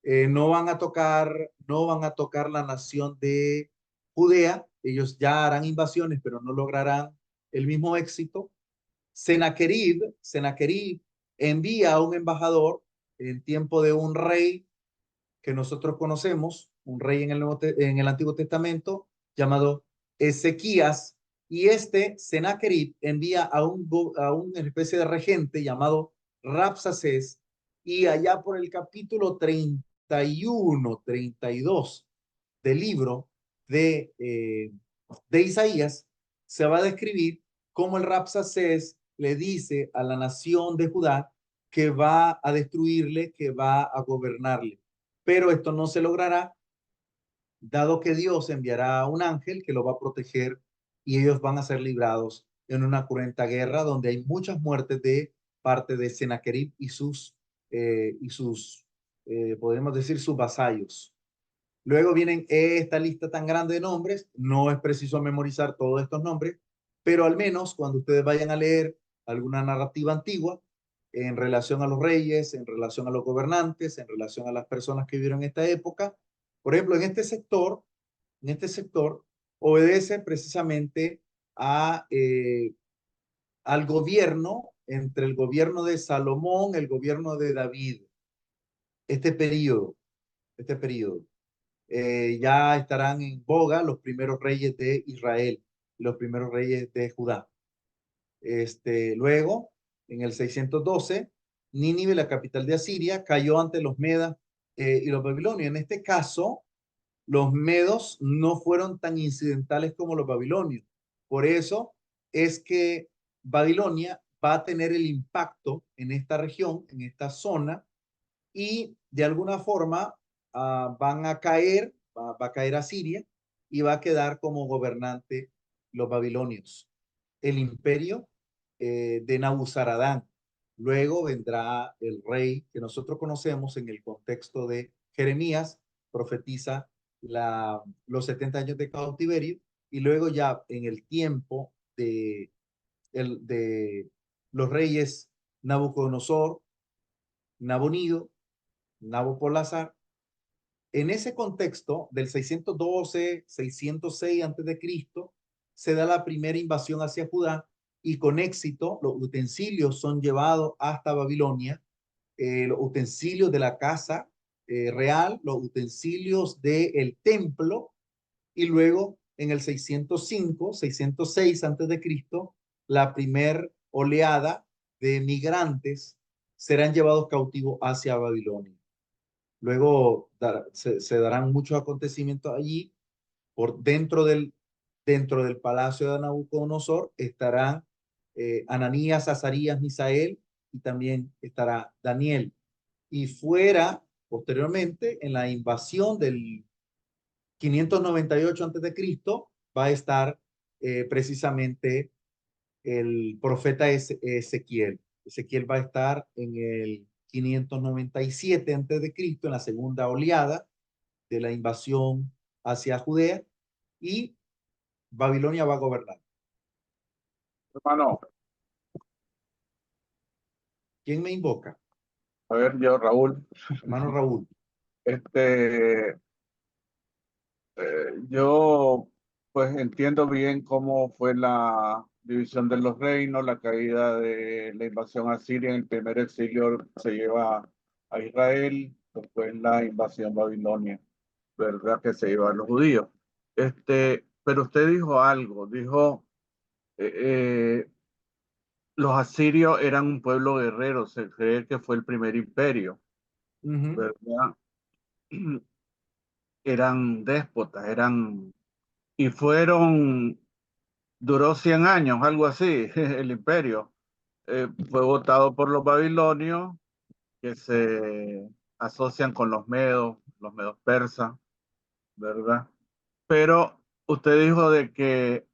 Speaker 1: No van a tocar la nación de Judea. Ellos ya harán invasiones, pero no lograrán el mismo éxito. Sennacherib envía a un embajador en tiempo de un rey que nosotros conocemos, un rey en el Antiguo Testamento llamado Ezequías, y este Sennacherib envía a una especie de regente llamado Rapsacés, y allá por el capítulo 31, 32 del libro de Isaías, se va a describir cómo el Rapsacés le dice a la nación de Judá que va a destruirle, que va a gobernarle. Pero esto no se logrará, dado que Dios enviará a un ángel que lo va a proteger y ellos van a ser librados en una cruenta guerra donde hay muchas muertes de parte de Sennacherib y sus podemos decir, sus vasallos. Luego vienen esta lista tan grande de nombres. No es preciso memorizar todos estos nombres, pero al menos cuando ustedes vayan a leer alguna narrativa antigua en relación a los reyes, en relación a los gobernantes, en relación a las personas que vivieron en esta época, por ejemplo, en este sector obedece precisamente a, al gobierno, entre el gobierno de Salomón, el gobierno de David, este periodo, este periodo. Ya estarán en boga los primeros reyes de Israel, los primeros reyes de Judá. Luego, en el 612, Nínive, la capital de Asiria, cayó ante los medas y los babilonios. En este caso, los medos no fueron tan incidentales como los babilonios. Por eso es que Babilonia va a tener el impacto en esta región, en esta zona, y de alguna forma van a caer, va a caer Asiria y va a quedar como gobernante los babilonios, el imperio de Nabuzaradán. Luego vendrá el rey que nosotros conocemos en el contexto de Jeremías, profetiza los 70 años de cautiverio, y luego ya en el tiempo de los reyes Nabucodonosor, Nabonido, Nabopolassar. En ese contexto del 612, 606 a.C., se da la primera invasión hacia Judá y con éxito los utensilios son llevados hasta Babilonia, los utensilios de la casa real, los utensilios del templo, y luego en el 605, 606 antes de Cristo, la primer oleada de migrantes serán llevados cautivos hacia Babilonia. Luego se darán muchos acontecimientos allí. Dentro del palacio de Nabucodonosor estarán Ananías, Azarías, Misael y también estará Daniel. Y fuera, posteriormente, en la invasión del 598 antes de Cristo, va a estar precisamente el profeta Ezequiel. Ezequiel va a estar en el 597 antes de Cristo, en la segunda oleada de la invasión hacia Judea, y Babilonia va a gobernar.
Speaker 3: Hermano,
Speaker 1: ¿Quién me invoca?
Speaker 3: a ver, yo, Raúl,
Speaker 1: Hermano Raúl.
Speaker 3: este, yo pues entiendo bien cómo fue la división de los reinos, la caída de la invasión asiria. En el primer exilio se lleva a Israel, después la invasión babilonia, ¿verdad? Que se lleva a los judíos. Pero usted dijo algo, dijo, eh, eh, los asirios eran un pueblo guerrero, se cree que fue el primer imperio,
Speaker 1: Ujú,
Speaker 3: ¿verdad? Eran déspotas, y fueron, duró 100 años, algo así, el imperio. Fue votado por los babilonios, que se asocian con los medos persas, ¿verdad? Pero usted dijo de que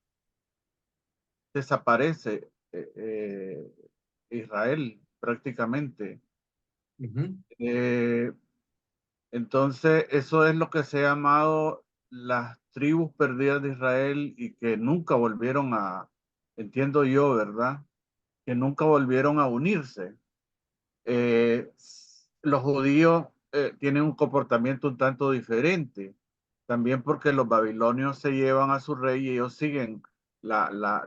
Speaker 3: desaparece Israel prácticamente.
Speaker 1: ujú.
Speaker 3: Eh, entonces, eso es lo que se ha llamado las tribus perdidas de Israel y que nunca volvieron entiendo yo, ¿verdad? Que nunca volvieron a unirse. Eh, los judíos tienen un comportamiento un tanto diferente, también porque los babilonios se llevan a su rey y ellos siguen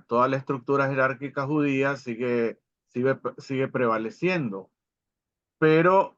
Speaker 3: toda la estructura jerárquica judía sigue prevaleciendo. Pero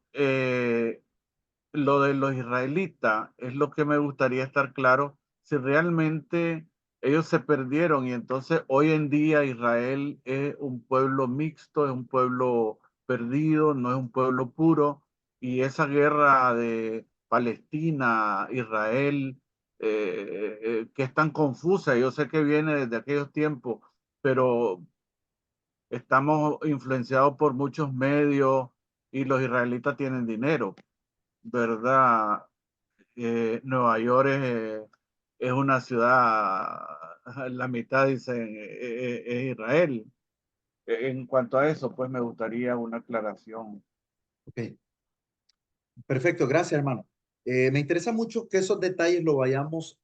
Speaker 3: lo de los israelitas es lo que me gustaría estar claro, si realmente ellos se perdieron y entonces hoy en día Israel es un pueblo mixto, es un pueblo perdido, no es un pueblo puro, y esa guerra de Palestina, Israel, que es tan confusa, yo sé que viene desde aquellos tiempos, pero estamos influenciados por muchos medios y los israelitas tienen dinero, ¿verdad? Nueva York es una ciudad, la mitad dicen es Israel. En cuanto a eso, pues me gustaría una aclaración.
Speaker 1: Ok, perfecto, gracias, hermano. Me interesa mucho que esos detalles lo vayamos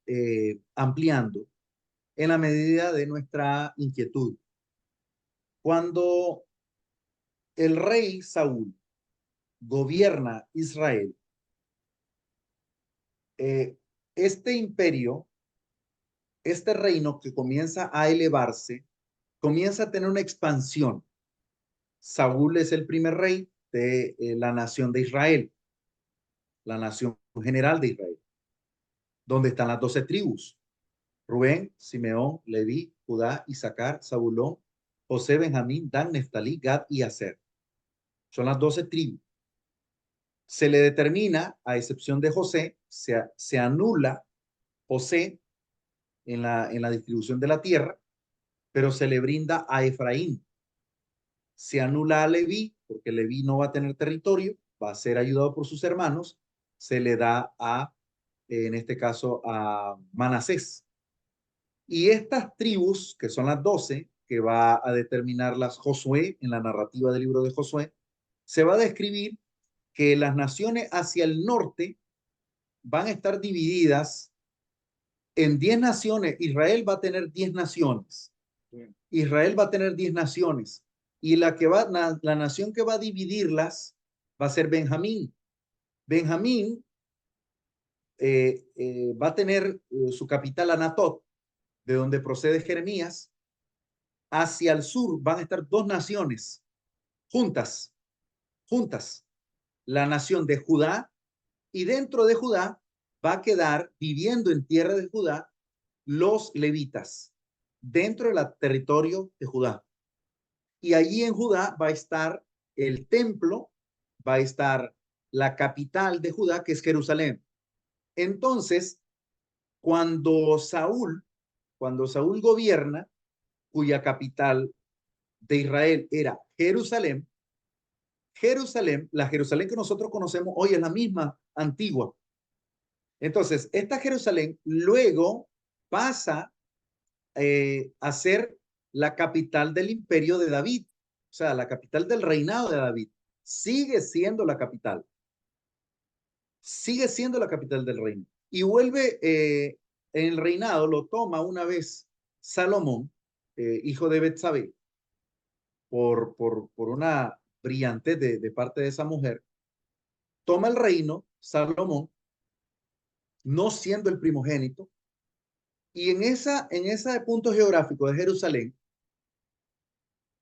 Speaker 1: ampliando en la medida de nuestra inquietud. Cuando el rey Saúl gobierna Israel, eh, este imperio, este reino que comienza a elevarse, comienza a tener una expansión. Saúl es el primer rey de la nación de Israel, la nación general de Israel, donde están las 12 tribus: Rubén, Simeón, Leví, Judá, Isaacar, Zabulón, José, Benjamín, Dan, Neftalí, Gad y Aser. Son las 12 tribus. Se le determina, a excepción de José, se anula José en la distribución de la tierra, pero se le brinda a Efraín. Se anula a Leví, porque Leví no va a tener territorio, va a ser ayudado por sus hermanos. Se le da en este caso, a Manasés. Y estas tribus, que son las 12, que va a determinarlas Josué en la narrativa del libro de Josué, se va a describir que las naciones hacia el norte van a estar divididas en 10 naciones. Israel va a tener 10 naciones.
Speaker 3: Sí.
Speaker 1: Israel va a tener 10 naciones. Y la nación que va a dividirlas va a ser Benjamín. Benjamín va a tener su capital Anatot, de donde procede Jeremías. Hacia el sur van a estar dos naciones juntas, juntas. La nación de Judá, y dentro de Judá va a quedar viviendo en tierra de Judá los levitas dentro del territorio de Judá. Y allí en Judá va a estar el templo, va a estar la capital de Judá, que es Jerusalén. Entonces, cuando Saúl gobierna, cuya capital de Israel era Jerusalén, la Jerusalén que nosotros conocemos hoy es la misma antigua. Entonces, esta Jerusalén luego pasa a ser la capital del imperio de David, o sea, la capital del reinado de David. Sigue siendo la capital del reino. Y vuelve en el reinado, lo toma una vez Salomón, hijo de Betsabé, por una brillante de parte de esa mujer. Toma el reino, Salomón, no siendo el primogénito, y en ese punto geográfico de Jerusalén,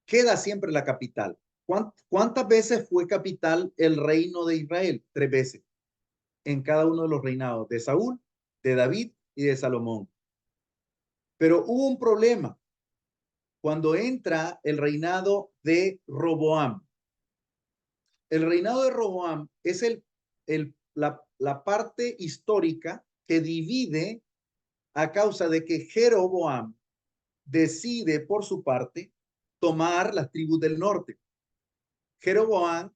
Speaker 1: queda siempre la capital. ¿Cuántas veces fue capital el reino de Israel? 3 veces en cada uno de los reinados de Saúl, de David y de Salomón. Pero hubo un problema cuando entra el reinado de Roboam. El reinado de Roboam es la parte histórica que divide a causa de que Jeroboam decide por su parte tomar las tribus del norte. Jeroboam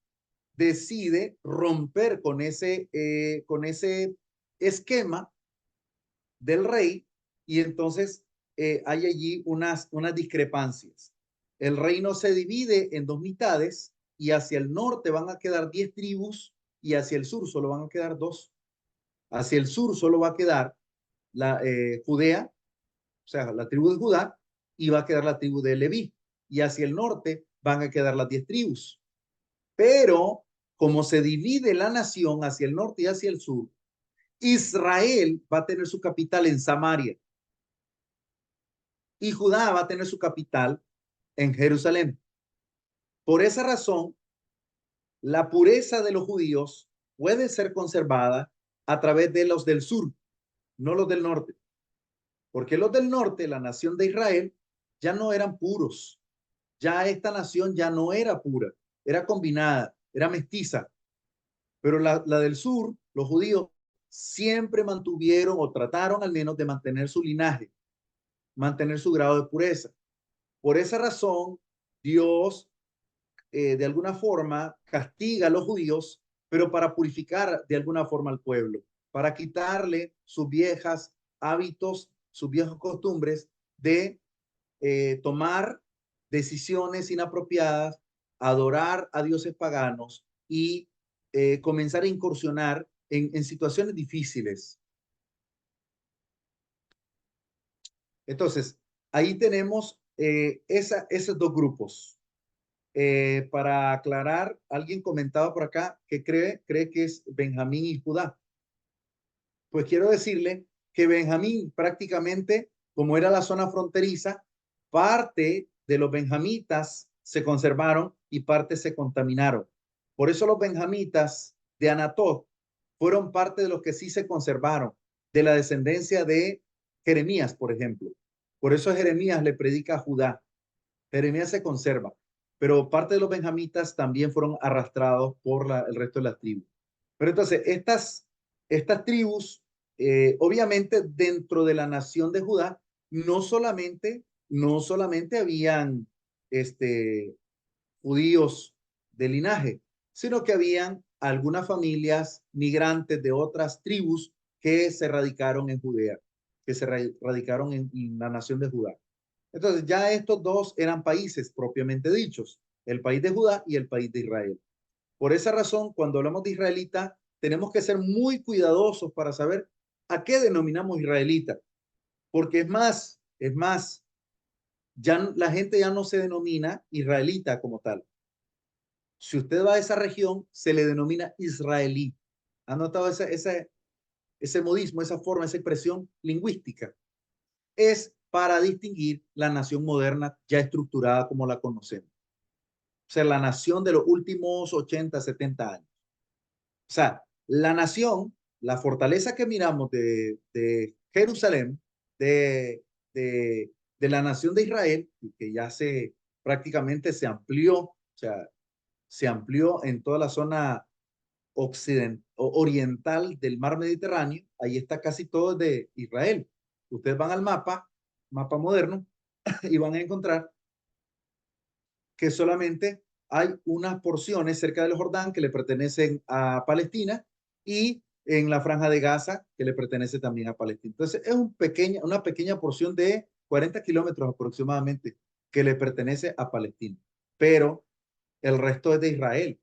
Speaker 1: decide romper con ese esquema del rey y entonces hay allí unas discrepancias. El reino se divide en 2 mitades y hacia el norte van a quedar 10 tribus y hacia el sur solo van a quedar 2. Hacia el sur solo va a quedar la Judea, o sea, la tribu de Judá, y va a quedar la tribu de Leví. Y hacia el norte van a quedar las 10 tribus. Pero como se divide la nación hacia el norte y hacia el sur, Israel va a tener su capital en Samaria y Judá va a tener su capital en Jerusalén. Por esa razón, la pureza de los judíos puede ser conservada a través de los del sur, no los del norte. Porque los del norte, la nación de Israel, ya no eran puros. Ya esta nación ya no era pura, era combinada, era mestiza. Pero la del sur, los judíos, siempre mantuvieron o trataron al menos de mantener su linaje, mantener su grado de pureza. Por esa razón, Dios de alguna forma castiga a los judíos, pero para purificar de alguna forma al pueblo, para quitarle sus viejos hábitos, sus viejas costumbres de tomar decisiones inapropiadas, adorar a dioses paganos y comenzar a incursionar en situaciones difíciles. Entonces, ahí tenemos esos 2 grupos. Para aclarar, alguien comentaba por acá que cree que es Benjamín y Judá. Pues quiero decirle que Benjamín prácticamente, como era la zona fronteriza, parte de los benjamitas se conservaron y parte se contaminaron. Por eso los benjamitas de Anatot fueron parte de los que sí se conservaron, de la descendencia de Jeremías, por ejemplo. Por eso Jeremías le predica a Judá. Jeremías se conserva, pero parte de los benjamitas también fueron arrastrados por el resto de las tribus. Pero entonces, estas tribus, obviamente dentro de la nación de Judá, no solamente habían judíos de linaje, sino que habían algunas familias migrantes de otras tribus que se radicaron en Judea, que se radicaron en la nación de Judá. Entonces ya estos 2 eran países propiamente dichos, el país de Judá y el país de Israel. Por esa razón, cuando hablamos de israelita, tenemos que ser muy cuidadosos para saber a qué denominamos israelita, porque es más, ya la gente ya no se denomina israelita como tal. Si usted va a esa región, se le denomina israelí. ¿Han notado ese modismo, esa forma, esa expresión lingüística? Es para distinguir la nación moderna ya estructurada como la conocemos. O sea, la nación de los últimos 80, 70 años. O sea, la nación, la fortaleza que miramos de Jerusalén, de, de la nación de Israel, que ya prácticamente se amplió, o sea, se amplió en toda la zona oriental del mar Mediterráneo. Ahí está casi todo de Israel. Ustedes van al mapa moderno, y van a encontrar que solamente hay unas porciones cerca del Jordán que le pertenecen a Palestina y en la franja de Gaza que le pertenece también a Palestina. Entonces es una pequeña porción de 40 kilómetros aproximadamente que le pertenece a Palestina, pero el resto es de Israel.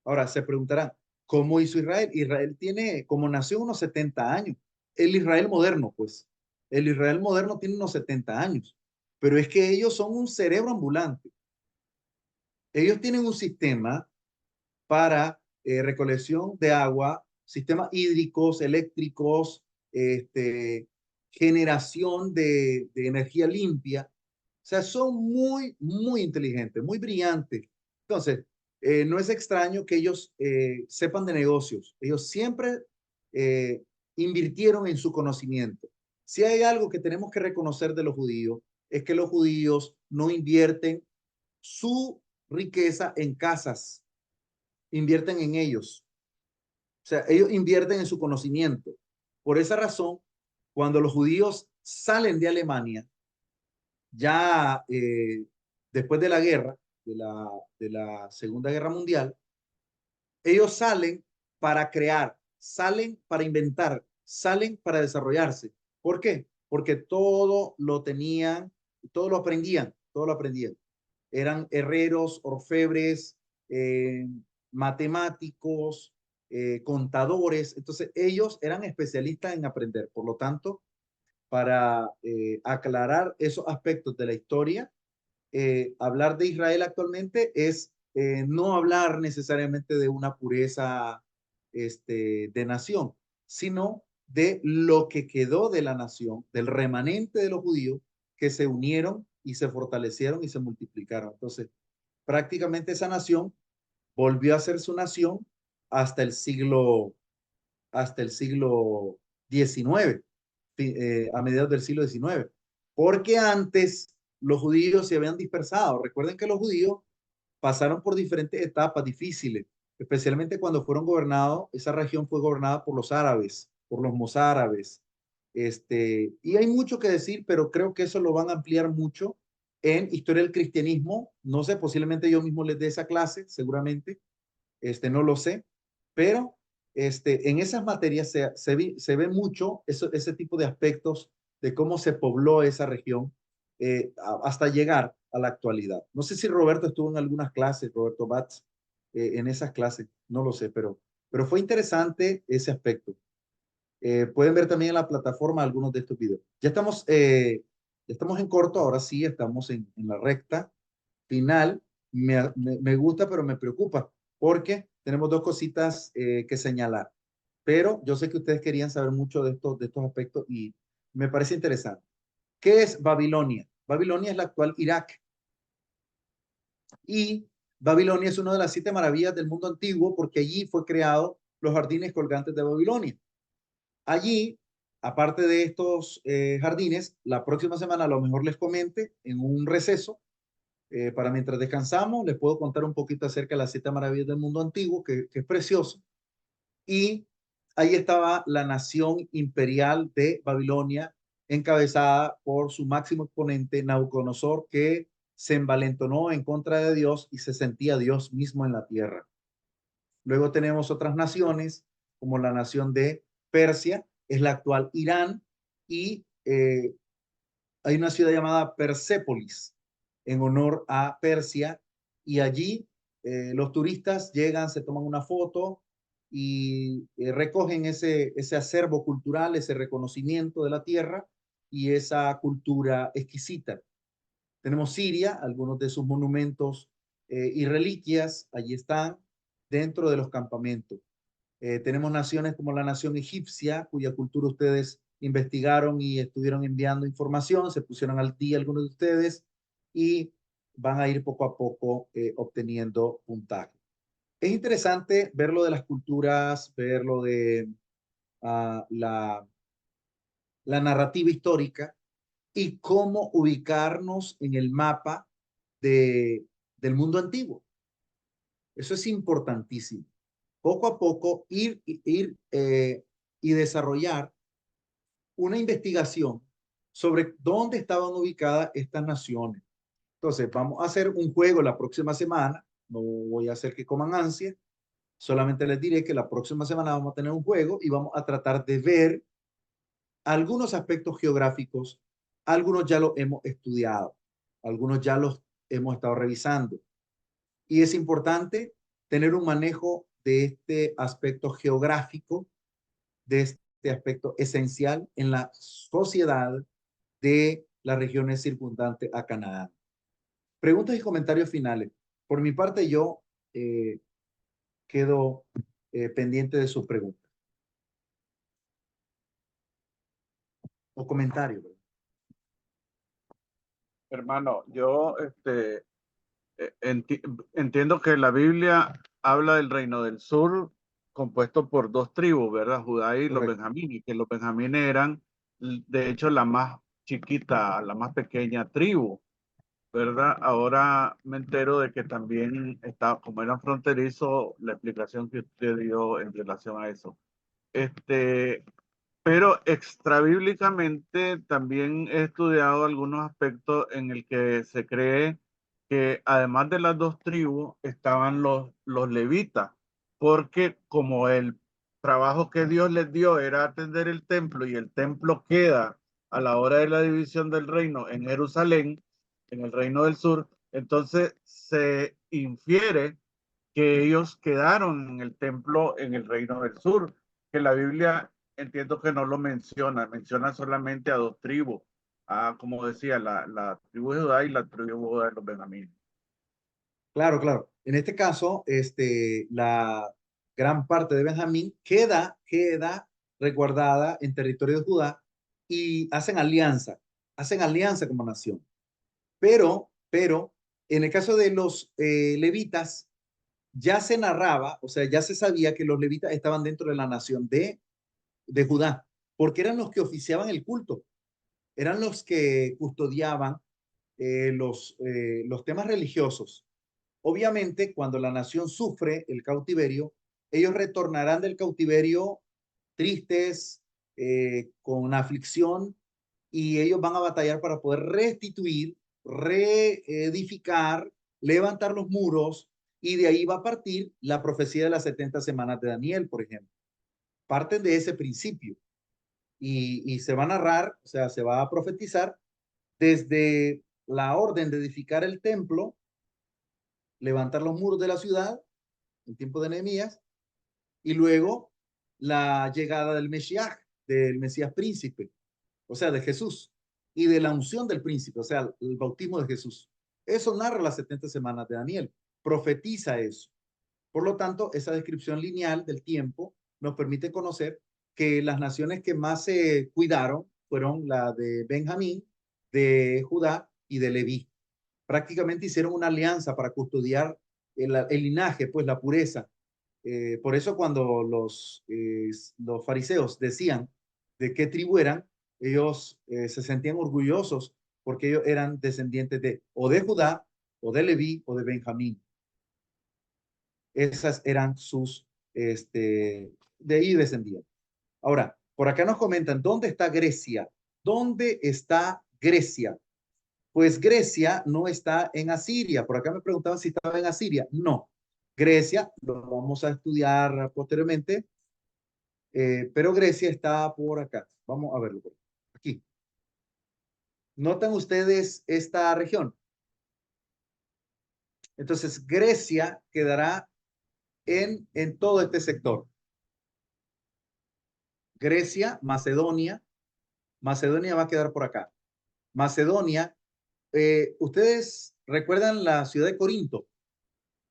Speaker 1: Ahora se preguntarán, ¿cómo hizo Israel? Israel tiene, como nació, unos 70 años. El Israel moderno, pues. El Israel moderno tiene unos 70 años, pero es que ellos son un cerebro ambulante. Ellos tienen un sistema para recolección de agua, sistemas hídricos, eléctricos, generación de energía limpia. O sea, son muy inteligentes, muy brillantes. Entonces, no es extraño que ellos sepan de negocios. Ellos siempre invirtieron en su conocimiento. Si hay algo que tenemos que reconocer de los judíos, es que los judíos no invierten su riqueza en casas, invierten en ellos. O sea, ellos invierten en su conocimiento. Por esa razón, cuando los judíos salen de Alemania, ya después de la guerra, de la Segunda Guerra Mundial, ellos salen para crear, salen para inventar, salen para desarrollarse. ¿Por qué? Porque todo lo tenían, todo lo aprendían. Eran herreros, orfebres, matemáticos, contadores. Entonces, ellos eran especialistas en aprender. Por lo tanto, para aclarar esos aspectos de la historia, hablar de Israel actualmente es no hablar necesariamente de una pureza de nación, sino de lo que quedó de la nación, del remanente de los judíos que se unieron y se fortalecieron y se multiplicaron. Entonces, prácticamente esa nación volvió a ser su nación hasta el siglo, hasta el siglo XIX, a mediados del siglo XIX, porque antes los judíos se habían dispersado. Recuerden que los judíos pasaron por diferentes etapas difíciles, especialmente cuando fueron gobernados, esa región fue gobernada por los árabes, por los mozárabes. Y hay mucho que decir, pero creo que eso lo van a ampliar mucho en Historia del Cristianismo. No sé, posiblemente yo mismo les dé esa clase, seguramente, no lo sé, pero en esas materias se ve mucho ese tipo de aspectos de cómo se pobló esa región hasta llegar a la actualidad. No sé si Roberto estuvo en algunas clases, Roberto Batz, en esas clases, no lo sé, pero fue interesante ese aspecto. Pueden ver también en la plataforma algunos de estos videos. Ya estamos en corto, ahora sí, estamos en la recta final. Me gusta, pero me preocupa porque tenemos dos cositas que señalar. Pero yo sé que ustedes querían saber mucho de estos aspectos y me parece interesante. ¿Qué es Babilonia? Babilonia es la actual Irak. Y Babilonia es una de las 7 maravillas del mundo antiguo porque allí fue creado los jardines colgantes de Babilonia. Allí, aparte de estos jardines, la próxima semana a lo mejor les comente en un receso para mientras descansamos, les puedo contar un poquito acerca de las 7 maravillas del mundo antiguo, que es precioso. Y ahí estaba la nación imperial de Babilonia, encabezada por su máximo exponente, Nabucodonosor, que se envalentonó en contra de Dios y se sentía Dios mismo en la tierra. Luego tenemos otras naciones, como la nación de Persia, es la actual Irán, y hay una ciudad llamada Persépolis, en honor a Persia, y allí los turistas llegan, se toman una foto y recogen ese acervo cultural, ese reconocimiento de la tierra y esa cultura exquisita. Tenemos Siria, algunos de sus monumentos y reliquias, allí están dentro de los campamentos. Tenemos naciones como la nación egipcia, cuya cultura ustedes investigaron y estuvieron enviando información, se pusieron al día algunos de ustedes y van a ir poco a poco obteniendo puntaje. Es interesante ver lo de las culturas, ver lo de la narrativa histórica, y cómo ubicarnos en el mapa del mundo antiguo. Eso es importantísimo. Poco a poco ir y desarrollar una investigación sobre dónde estaban ubicadas estas naciones. Entonces, vamos a hacer un juego la próxima semana. No voy a hacer que coman ansia. Solamente les diré que la próxima semana vamos a tener un juego y vamos a tratar de ver algunos aspectos geográficos. Algunos ya los hemos estudiado, algunos ya los hemos estado revisando. Y es importante tener un manejo de este aspecto geográfico, de este aspecto esencial en la sociedad de las regiones circundantes a Canaán. Preguntas y comentarios finales. Por mi parte, yo quedo pendiente de sus preguntas o comentarios.
Speaker 3: Hermano, yo entiendo que la Biblia habla del reino del sur compuesto por dos tribus, ¿verdad? Judá y los
Speaker 1: Correcto.
Speaker 3: benjamín, y que los benjamines eran, de hecho, la más chiquita, la más pequeña tribu, ¿verdad? Ahora me entero de que también está, como eran fronterizos, la explicación que usted dio en relación a eso. Pero extrabíblicamente también he estudiado algunos aspectos en el que se cree que además de las dos tribus estaban los levitas, porque como el trabajo que Dios les dio era atender el templo y el templo queda a la hora de la división del reino en Jerusalén, en el reino del sur, entonces se infiere que ellos quedaron en el templo en el reino del sur, que la Biblia entiendo que no lo menciona, menciona solamente a dos tribus, como decía, la tribu de Judá y la tribu de los Benjamín.
Speaker 1: Claro, claro. En este caso, la gran parte de Benjamín queda resguardada en territorio de Judá y hacen alianza como nación. Pero, en el caso de los levitas, ya se narraba, o sea, ya se sabía que los levitas estaban dentro de la nación de Judá, porque eran los que oficiaban el culto, eran los que custodiaban los temas religiosos. Obviamente, cuando la nación sufre el cautiverio, ellos retornarán del cautiverio tristes, con aflicción, y ellos van a batallar para poder restituir, reedificar, levantar los muros, y de ahí va a partir la profecía de las 70 semanas de Daniel, por ejemplo. Parten de ese principio y se va a narrar, o sea, se va a profetizar desde la orden de edificar el templo, levantar los muros de la ciudad en tiempo de Nehemías, y luego la llegada del Mesías príncipe, o sea, de Jesús, y de la unción del príncipe, o sea, el bautismo de Jesús. Eso narra las 70 semanas de Daniel, profetiza eso. Por lo tanto, esa descripción lineal del tiempo nos permite conocer que las naciones que más se cuidaron fueron la de Benjamín, de Judá y de Leví. Prácticamente hicieron una alianza para custodiar el linaje, pues la pureza. Por eso cuando los fariseos decían de qué tribu eran, ellos se sentían orgullosos porque ellos eran descendientes o de Judá, o de Leví, o de Benjamín. Esas eran de ahí descendían. Ahora, por acá nos comentan, ¿dónde está Grecia? ¿Dónde está Grecia? Pues Grecia no está en Asiria. Por acá me preguntaban si estaba en Asiria. No. Grecia, lo vamos a estudiar posteriormente, pero Grecia está por acá. Vamos a verlo. Aquí. ¿Notan ustedes esta región? Entonces, Grecia quedará en todo este sector. Grecia, Macedonia. Macedonia va a quedar por acá. Macedonia, ustedes recuerdan la ciudad de Corinto,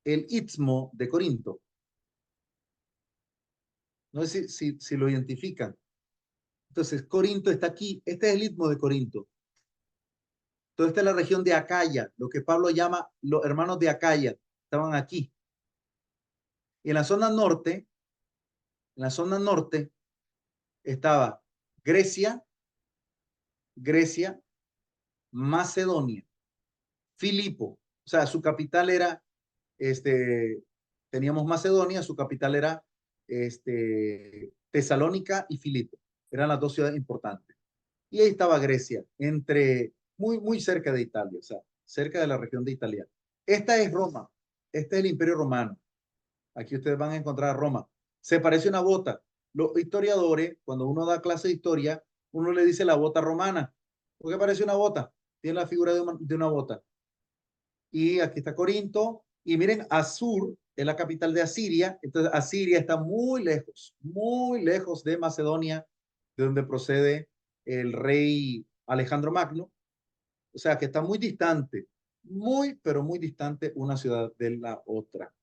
Speaker 1: el istmo de Corinto. No sé si lo identifican. Entonces, Corinto está aquí. Este es el istmo de Corinto. Entonces, esta es la región de Acaya, lo que Pablo llama los hermanos de Acaya. Estaban aquí. Y en la zona norte estaba Grecia, Grecia, Macedonia, Filipo, o sea, su capital era, teníamos Macedonia, su capital era Tesalónica y Filipo, eran las dos ciudades importantes. Y ahí estaba Grecia, muy cerca de Italia, o sea, cerca de la región de Italia. Esta es Roma, este es el Imperio Romano. Aquí ustedes van a encontrar a Roma. Se parece a una bota. Los historiadores, cuando uno da clase de historia, uno le dice la bota romana. ¿Por qué parece una bota? Tiene la figura de una bota. Y aquí está Corinto. Y miren, Asur es la capital de Asiria. Entonces, Asiria está muy lejos de Macedonia, de donde procede el rey Alejandro Magno. O sea, que está muy distante, pero muy distante una ciudad de la otra.